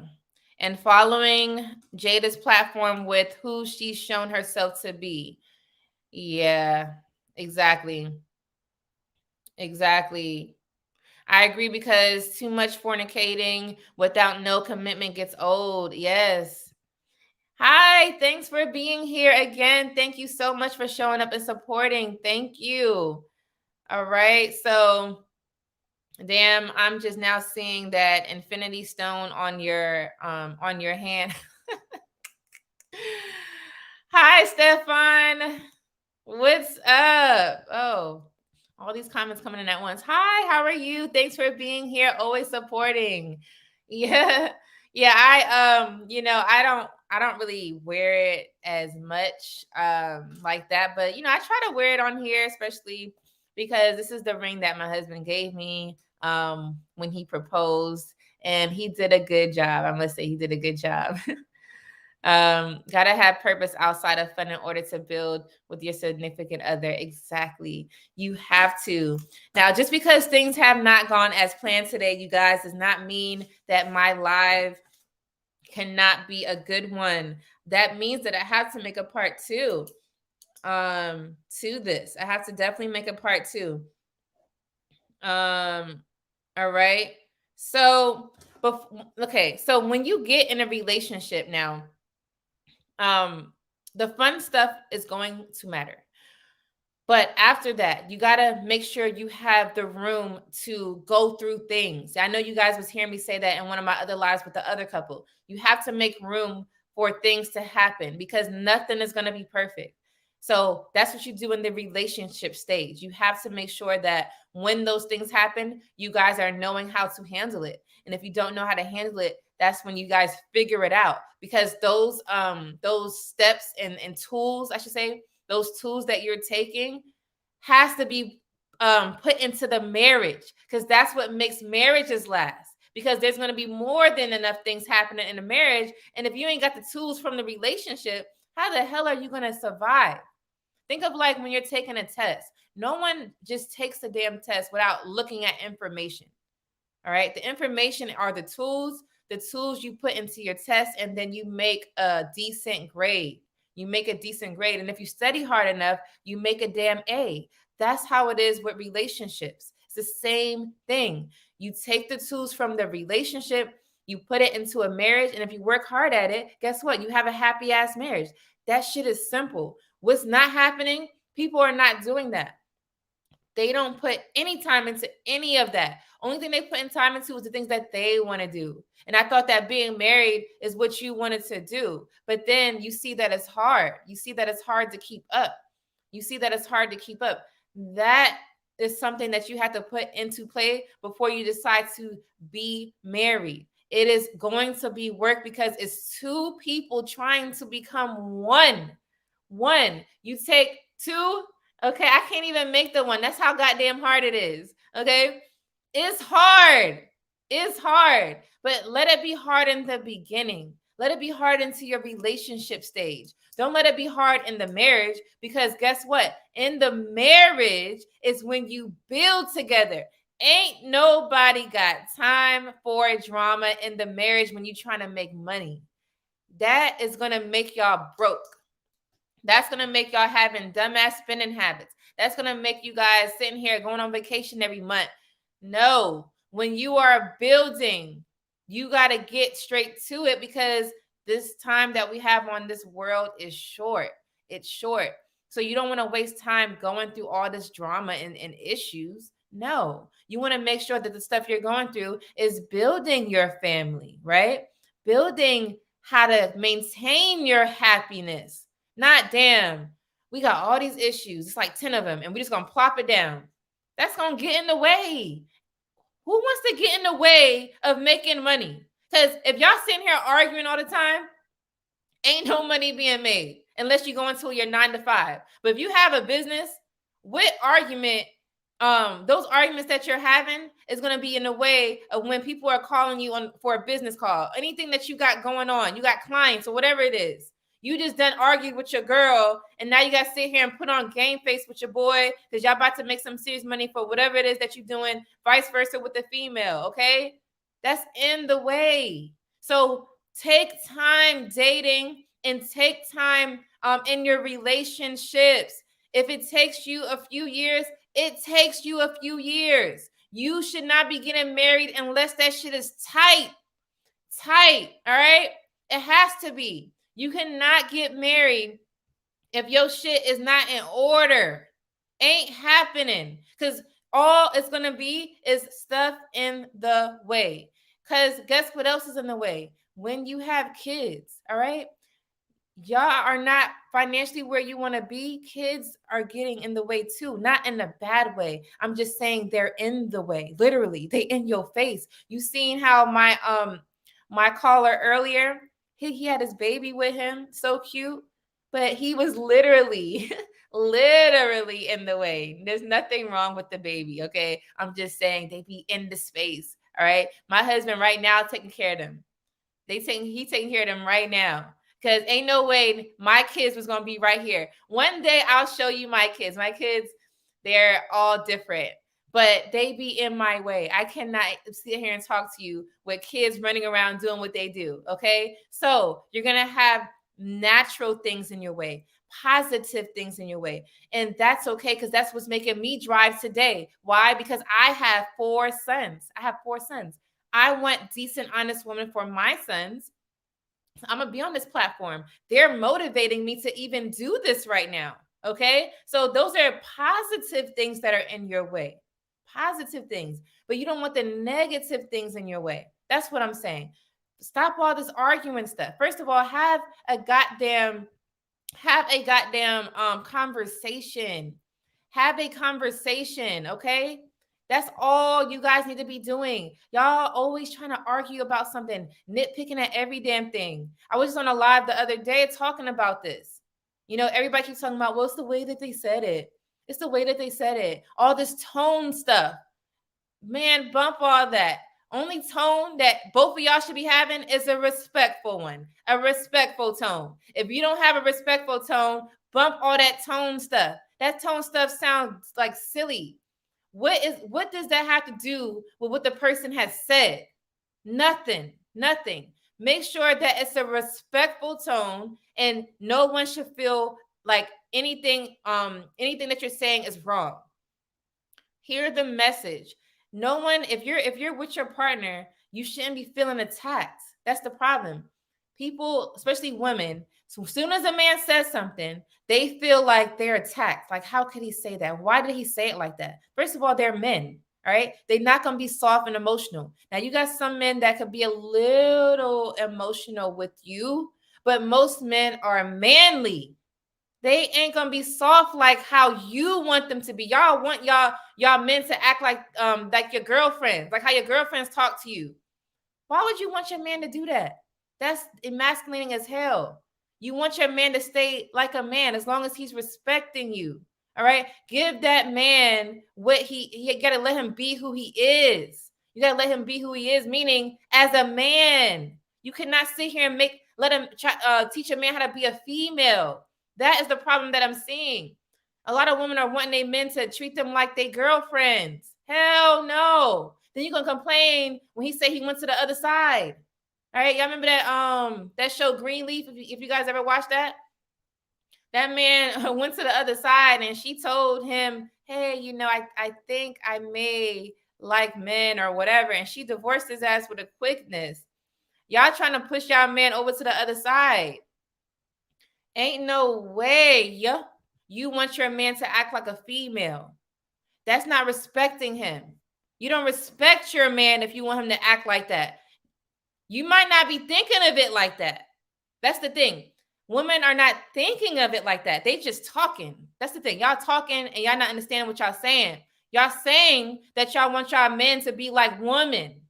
And following Jada's platform with who she's shown herself to be. Yeah, exactly. Exactly. I agree, because too much fornicating without no commitment gets old. Yes. Hi, thanks for being here again. Thank you so much for showing up and supporting. Thank you. All right. So, damn, I'm just now seeing that infinity stone on your hand. Hi, Stefan. What's up? Oh, all these comments coming in at once. Hi, how are you? Thanks for being here. Always supporting. Yeah. Yeah, I don't really wear it as much like that, but I try to wear it on here, especially because this is the ring that my husband gave me when he proposed, and he did a good job. I must say he did a good job. Gotta have purpose outside of fun in order to build with your significant other. Exactly. You have to. Now, just because things have not gone as planned today, you guys, does not mean that my live cannot be a good one. That means that I have to make a part 2 to this. I have to definitely make a part 2. All right. So, okay. So when you get in a relationship now, the fun stuff is going to matter. But after that, you got to make sure you have the room to go through things. I know you guys was hearing me say that in one of my other lives with the other couple. You have to make room for things to happen, because nothing is going to be perfect. So that's what you do in the relationship stage. You have to make sure that when those things happen, you guys are knowing how to handle it. And if you don't know how to handle it, that's when you guys figure it out, because those steps and tools, I should say, those tools that you're taking has to be put into the marriage, because that's what makes marriages last. Because there's going to be more than enough things happening in a marriage. And if you ain't got the tools from the relationship, how the hell are you going to survive? Think of like when you're taking a test. No one just takes a damn test without looking at information. All right. The information are the tools you put into your test, and then you make a decent grade. You make a decent grade. And if you study hard enough, you make a damn A. That's how it is with relationships. It's the same thing. You take the tools from the relationship You put it into a marriage, and if you work hard at it, guess what? You have a happy ass marriage. That shit is simple. What's not happening? People are not doing that. They don't put any time into any of that. Only thing they put in time into is the things that they want to do. And I thought that being married is what you wanted to do. But then you see that it's hard. You see that it's hard to keep up. You see that it's hard to keep up. That is something that you have to put into play before you decide to be married. It is going to be work because it's two people trying to become one. One. You take two. Okay, I can't even make the one. That's how goddamn hard it is. Okay, it's hard. It's hard, but let it be hard in the beginning. Let it be hard into your relationship stage. Don't let it be hard in the marriage, because guess what? In the marriage is when you build together. Ain't nobody got time for drama in the marriage when you're trying to make money. That is going to make y'all broke. That's going to make y'all having dumbass spending habits. That's going to make you guys sitting here going on vacation every month. No, when you are building, you got to get straight to it, because this time that we have on this world is short. It's short. So you don't want to waste time going through all this drama and issues. No, you want to make sure that the stuff you're going through is building your family, right? Building how to maintain your happiness. Not damn, we got all these issues. It's like 10 of them, and we just going to plop it down. That's going to get in the way. Who wants to get in the way of making money? Because if y'all sitting here arguing all the time, ain't no money being made unless you go into your 9 to 5. But if you have a business, what argument, those arguments that you're having is going to be in the way of when people are calling you on for a business call. Anything that you got going on, you got clients or whatever it is. You just done argued with your girl, and now you got to sit here and put on game face with your boy because y'all about to make some serious money for whatever it is that you're doing, vice versa with the female, okay? That's in the way. So take time dating and take time in your relationships. If it takes you a few years, it takes you a few years. You should not be getting married unless that shit is tight. Tight, all right? It has to be. You cannot get married if your shit is not in order. Ain't happening. Because all it's going to be is stuff in the way. Because guess what else is in the way? When you have kids, all right? Y'all are not financially where you want to be. Kids are getting in the way too. Not in a bad way. I'm just saying they're in the way. Literally, they in your face. You seen how my caller earlier, he had his baby with him, so cute, but he was literally in the way. There's nothing wrong with the baby, okay? I'm just saying they be in the space, all right? My husband right now taking care of them. He taking care of them right now, because ain't no way my kids was going to be right here. One day I'll show you my kids. My kids, they're all different, but they be in my way. I cannot sit here and talk to you with kids running around doing what they do, okay? So you're going to have natural things in your way, positive things in your way. And that's okay, because that's what's making me drive today. Why? Because I have 4 sons. I want decent, honest women for my sons. So I'm going to be on this platform. They're motivating me to even do this right now, okay? So those are positive things that are in your way. Positive things, but you don't want the negative things in your way. That's what I'm saying. Stop all this arguing stuff. First of all, have a goddamn conversation. Have a conversation, okay? That's all you guys need to be doing. Y'all always trying to argue about something, nitpicking at every damn thing. I was just on a live the other day talking about this. You know, everybody keeps talking about, well, it's the way that they said it. It's the way that they said it. All this tone stuff. Man, bump all that. Only tone that both of y'all should be having is a respectful one. A respectful tone. If you don't have a respectful tone, bump all that tone stuff. That tone stuff sounds like silly. What does that have to do with what the person has said? Nothing. Make sure that it's a respectful tone, and no one should feel like anything that you're saying is wrong. Hear the message. No one, if you're with your partner, You shouldn't be feeling attacked. That's the problem. People, especially women, so as soon as a man says something, they feel like they're attacked. Like, how could he say that? Why did he say it like that? First of all, they're men, all right? They're not going to be soft and emotional. Now, you got some men that could be a little emotional with you, but most men are manly. They ain't gonna be soft like how you want them to be. Y'all want y'all men to act like your girlfriends, like how your girlfriends talk to you. Why would you want your man to do that? That's emasculating as hell. You want your man to stay like a man as long as he's respecting you. All right. Give that man what you gotta let him be who he is. You gotta let him be who he is, meaning as a man. You cannot sit here and let him teach a man how to be a female. That is the problem that I'm seeing. A lot of women are wanting their men to treat them like their girlfriends. Hell no. Then you're gonna complain when he say he went to the other side. All right, y'all remember that show Greenleaf? If you guys ever watched that, that man went to the other side and she told him, "Hey, I think I may like men or whatever," and she divorced his ass with a quickness. Y'all trying to push y'all man over to the other side. Ain't no way you want your man to act like a female. That's not respecting him. You don't respect your man if you want him to act like that. You might not be thinking of it like that. That's the thing. Women are not thinking of it like that. They just talking. That's the thing. Y'all talking and y'all not understanding what y'all saying. Y'all saying that y'all want y'all men to be like women.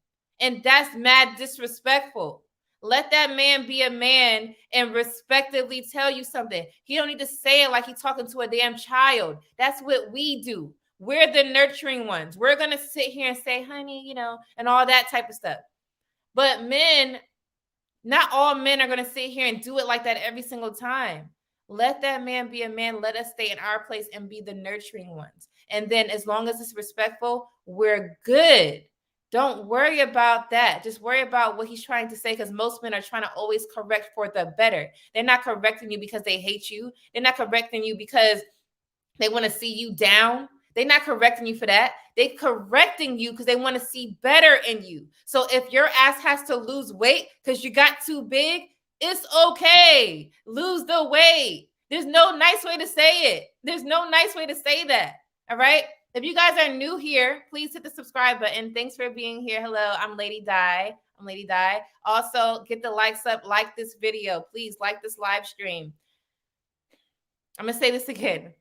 And that's mad disrespectful. Let that man be a man and respectively tell you something. He don't need to say it like he's talking to a damn child. That's what we do. We're the nurturing ones. We're going to sit here and say, honey, and all that type of stuff. But men, not all men are going to sit here and do it like that every single time. Let that man be a man. Let us stay in our place and be the nurturing ones. And then as long as it's respectful, we're good. Don't worry about that. Just worry about what he's trying to say, because most men are trying to always correct for the better. They're not correcting you because they hate you. They're not correcting you because they want to see you down. They're not correcting you for that. They're correcting you because they want to see better in you. So if your ass has to lose weight because you got too big, it's okay. Lose the weight. There's no nice way to say it. There's no nice way to say that. All right? If you guys are new here, please hit the subscribe button. Thanks for being here. Hello, I'm Lady Di. Also, get the likes up. Like this video. Please like this live stream. I'm going to say this again.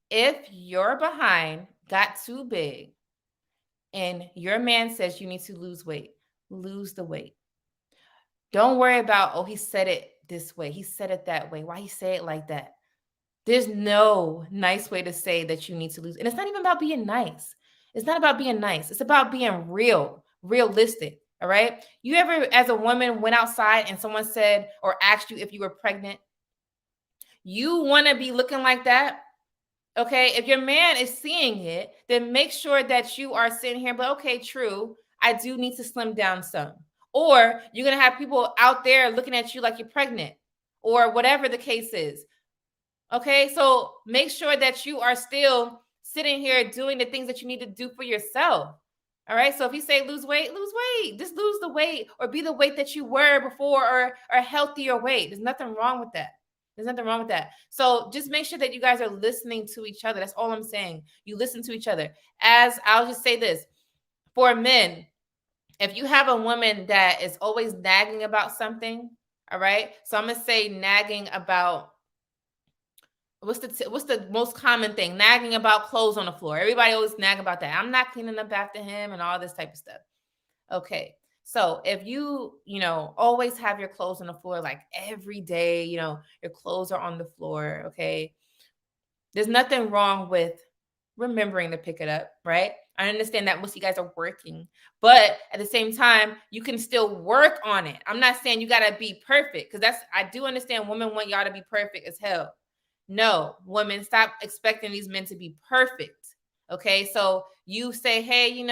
If your behind got too big and your man says you need to lose weight, lose the weight. Don't worry about, oh, he said it this way. He said it that way. Why he say it like that? There's no nice way to say that you need to lose. And it's not even about being nice. It's not about being nice. It's about being realistic. All right. You ever, as a woman, went outside and someone said or asked you if you were pregnant? You want to be looking like that? Okay. If your man is seeing it, then make sure that you are sitting here, but okay, true. I do need to slim down some. Or you're going to have people out there looking at you like you're pregnant or whatever the case is. Okay, so make sure that you are still sitting here doing the things that you need to do for yourself. All right, so if you say lose weight, just lose the weight or be the weight that you were before or healthier weight. There's nothing wrong with that. So just make sure that you guys are listening to each other. That's all I'm saying. You listen to each other. As I'll just say this, for men, if you have a woman that is always nagging about something, all right, so I'm going to say nagging about, what's the most common thing? Nagging about clothes on the floor. Everybody always nag about that. I'm not cleaning up after him and all this type of stuff. Okay. So if you always have your clothes on the floor, like every day, your clothes are on the floor. Okay. There's nothing wrong with remembering to pick it up, right? I understand that most of you guys are working, but at the same time, you can still work on it. I'm not saying you got to be perfect, because I do understand women want y'all to be perfect as hell. No, women, stop expecting these men to be perfect. Okay, so you say, hey,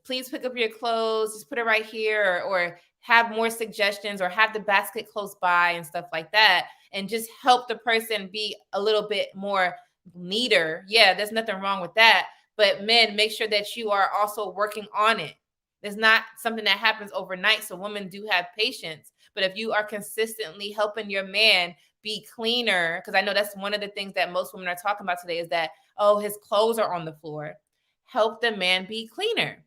please pick up your clothes, just put it right here, or have more suggestions, or have the basket close by and stuff like that, and just help the person be a little bit more neater. Yeah, there's nothing wrong with that. But men, make sure that you are also working on it. It's not something that happens overnight. So women do have patience. But if you are consistently helping your man be cleaner, because I know that's one of the things that most women are talking about today is that, oh, his clothes are on the floor. Help the man be cleaner.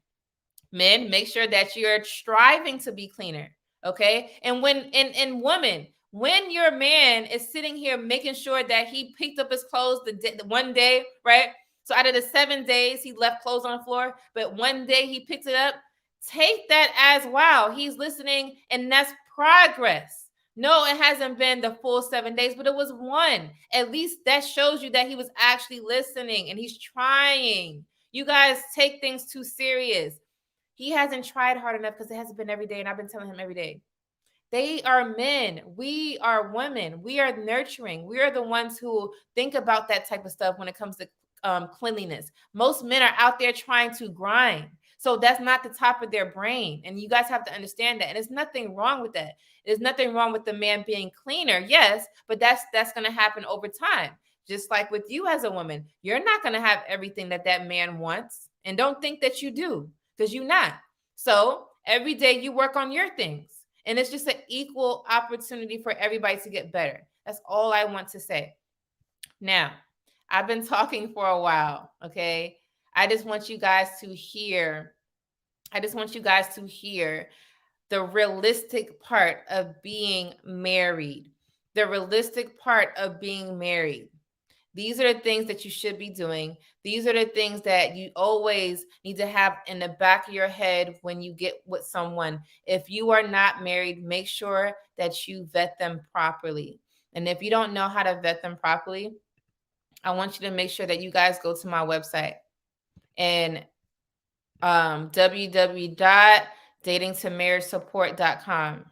Men, make sure that you're striving to be cleaner. Okay. And and women, when your man is sitting here making sure that he picked up his clothes the one day, right? So out of the 7 days he left clothes on the floor, but one day he picked it up, take that as, wow, he's listening, and that's progress. No, it hasn't been the full 7 days, but it was one. At least that shows you that he was actually listening and he's trying. You guys take things too serious. He hasn't tried hard enough because it hasn't been every day, and I've been telling him every day. They are men. We are women. We are nurturing. We are the ones who think about that type of stuff when it comes to cleanliness. Most men are out there trying to grind. So that's not the top of their brain. And you guys have to understand that. And there's nothing wrong with that. There's nothing wrong with the man being cleaner. Yes, but that's going to happen over time. Just like with you as a woman, you're not going to have everything that that man wants. And don't think that you do, because you're not. So every day you work on your things. And it's just an equal opportunity for everybody to get better. That's all I want to say. Now, I've been talking for a while, okay? I just want you guys to hear the realistic part of being married. The realistic part of being married. These are the things that you should be doing. These are the things that you always need to have in the back of your head when you get with someone. If you are not married, make sure that you vet them properly. And if you don't know how to vet them properly, I want you to make sure that you guys go to my website and www.datingtomarriagesupport.com.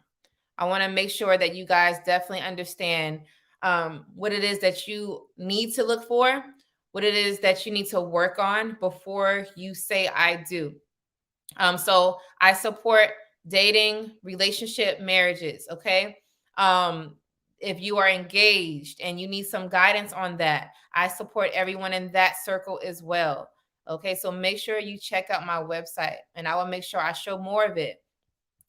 I want to make sure that you guys definitely understand what it is that you need to look for, what it is that you need to work on before you say I do. So I support dating, relationship, marriages, okay? If you are engaged and you need some guidance on that, I support everyone in that circle as well. Okay, so make sure you check out my website, and I will make sure I show more of it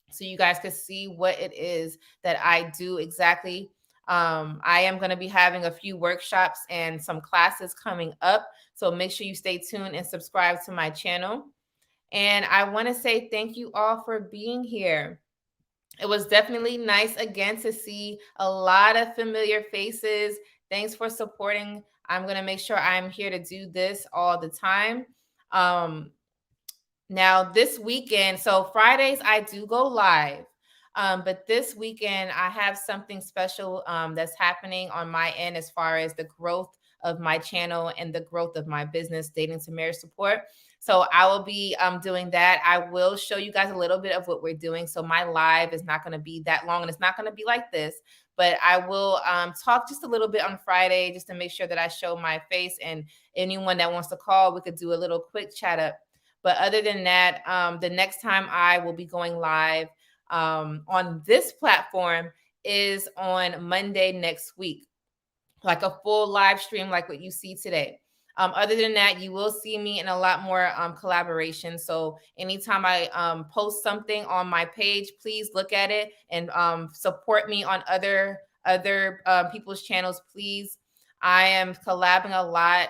so you guys can see what it is that I do exactly. I am going to be having a few workshops and some classes coming up, so make sure you stay tuned and subscribe to my channel. And I want to say thank you all for being here. It was definitely nice again to see a lot of familiar faces. Thanks for supporting. I'm going to make sure I'm here to do this all the time. Now this weekend, so Fridays I do go live. But this weekend I have something special that's happening on my end as far as the growth of my channel and the growth of my business, Dating to Marriage Support. So I will be doing that. I will show you guys a little bit of what we're doing. So my live is not going to be that long, and it's not going to be like this, but I will talk just a little bit on Friday just to make sure that I show my face, and anyone that wants to call, we could do a little quick chat up. But other than that, the next time I will be going live on this platform is on Monday next week, like a full live stream like what you see today. Other than that, you will see me in a lot more collaboration. So anytime I post something on my page, please look at it and support me on other people's channels, please. I am collabing a lot.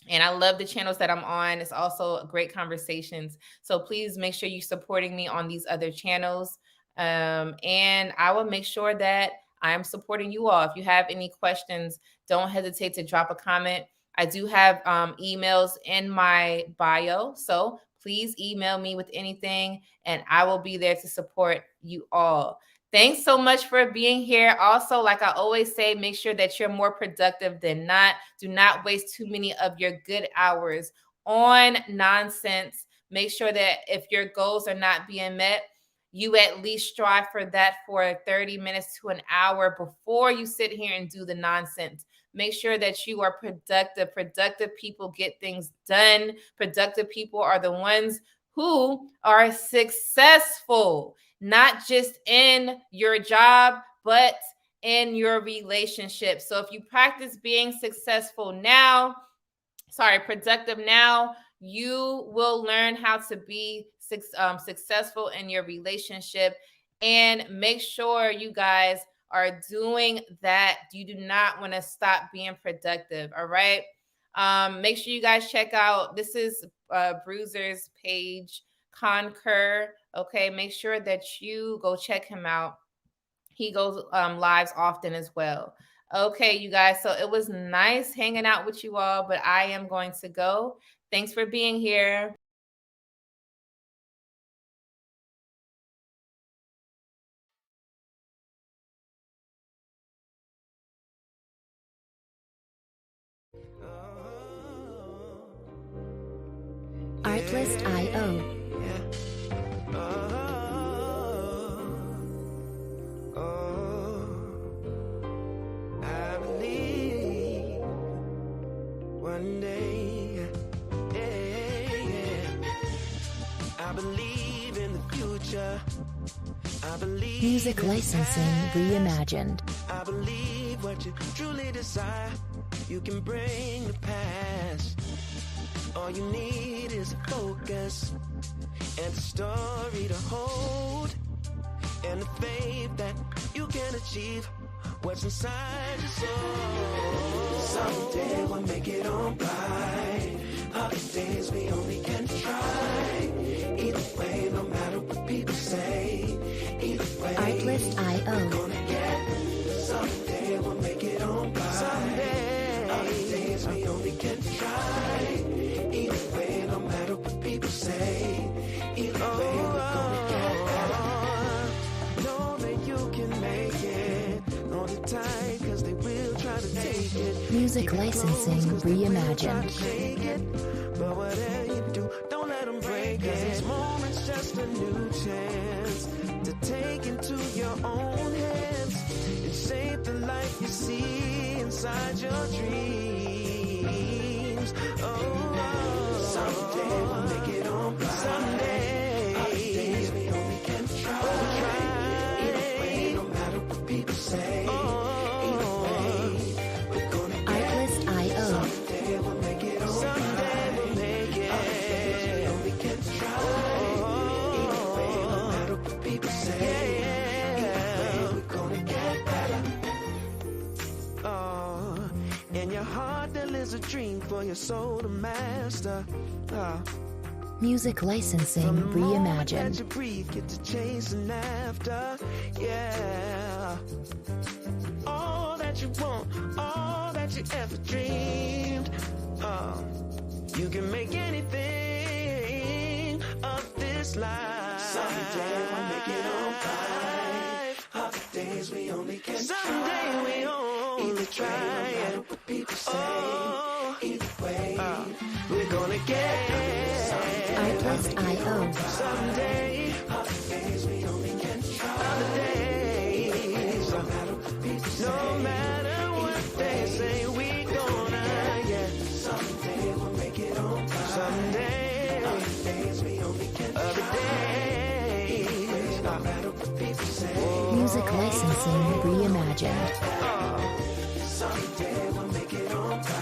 And I love the channels that I'm on. It's also great conversations. So please make sure you're supporting me on these other channels. And I will make sure that I'm supporting you all. If you have any questions, don't hesitate to drop a comment. I do have emails in my bio. So please email me with anything, and I will be there to support you all. Thanks so much for being here. Also, like I always say, make sure that you're more productive than not. Do not waste too many of your good hours on nonsense. Make sure that if your goals are not being met, you at least strive for that for 30 minutes to an hour before you sit here and do the nonsense. Make sure that you are productive. Productive people get things done. Productive people are the ones who are successful, not just in your job, but in your relationship. So if you practice being productive now, you will learn how to be successful in your relationship. And make sure you guys are doing that. You do not want to stop being productive. All right. Make sure you guys check out, this is Bruiser's page, Concur. Okay. Make sure that you go check him out. He goes lives often as well. Okay, you guys. So it was nice hanging out with you all, but I am going to go. Thanks for being here. Artlist.io. I believe one day, I believe in the future. I believe Music licensing reimagined. I believe what you truly desire, you can bring to pass. All you need is a focus and a story to hold, and the faith that you can achieve what's inside your soul. Someday we'll make it on by. Other days we only can try. Either way, no matter what people say. Either way, Artlist.io. we're gonna get. Someday we'll make it on by. Someday. Other days we only can try. Either way, no matter what people say. Either way, we're gonna get better. Know that you can make it. Hold it tight, cause they will try to take it. Music licensing reimagined. But whatever you do, don't let them break it. This moment's just a new chance to take into your own hands and shape the life you see inside your dreams. Someday we'll make it on by. Someday. Other days we only can try. Either way, no matter what people say. Either way, we're gonna get. Artlist.io. Someday we'll make it on by. Someday we'll make it. Other days we only can try. Either way, no matter what people say. Either way, we're gonna get better. In your heart there lives a dream for your soul to master. Music licensing reimagined. You breathe, get to chasing after, yeah. All that you want, all that you ever dreamed. You can make anything of this life. Someday we'll make it on by. Other days we only can Someday we only try. No matter what people say. Either way, we're gonna get. Artlist.io. Someday, other days we only can try. Other days, no matter what people say. No matter what they say, we gonna get. Someday we'll make it on by. Someday, other days we only can try. Other days, no matter what people say. Music licensing reimagined.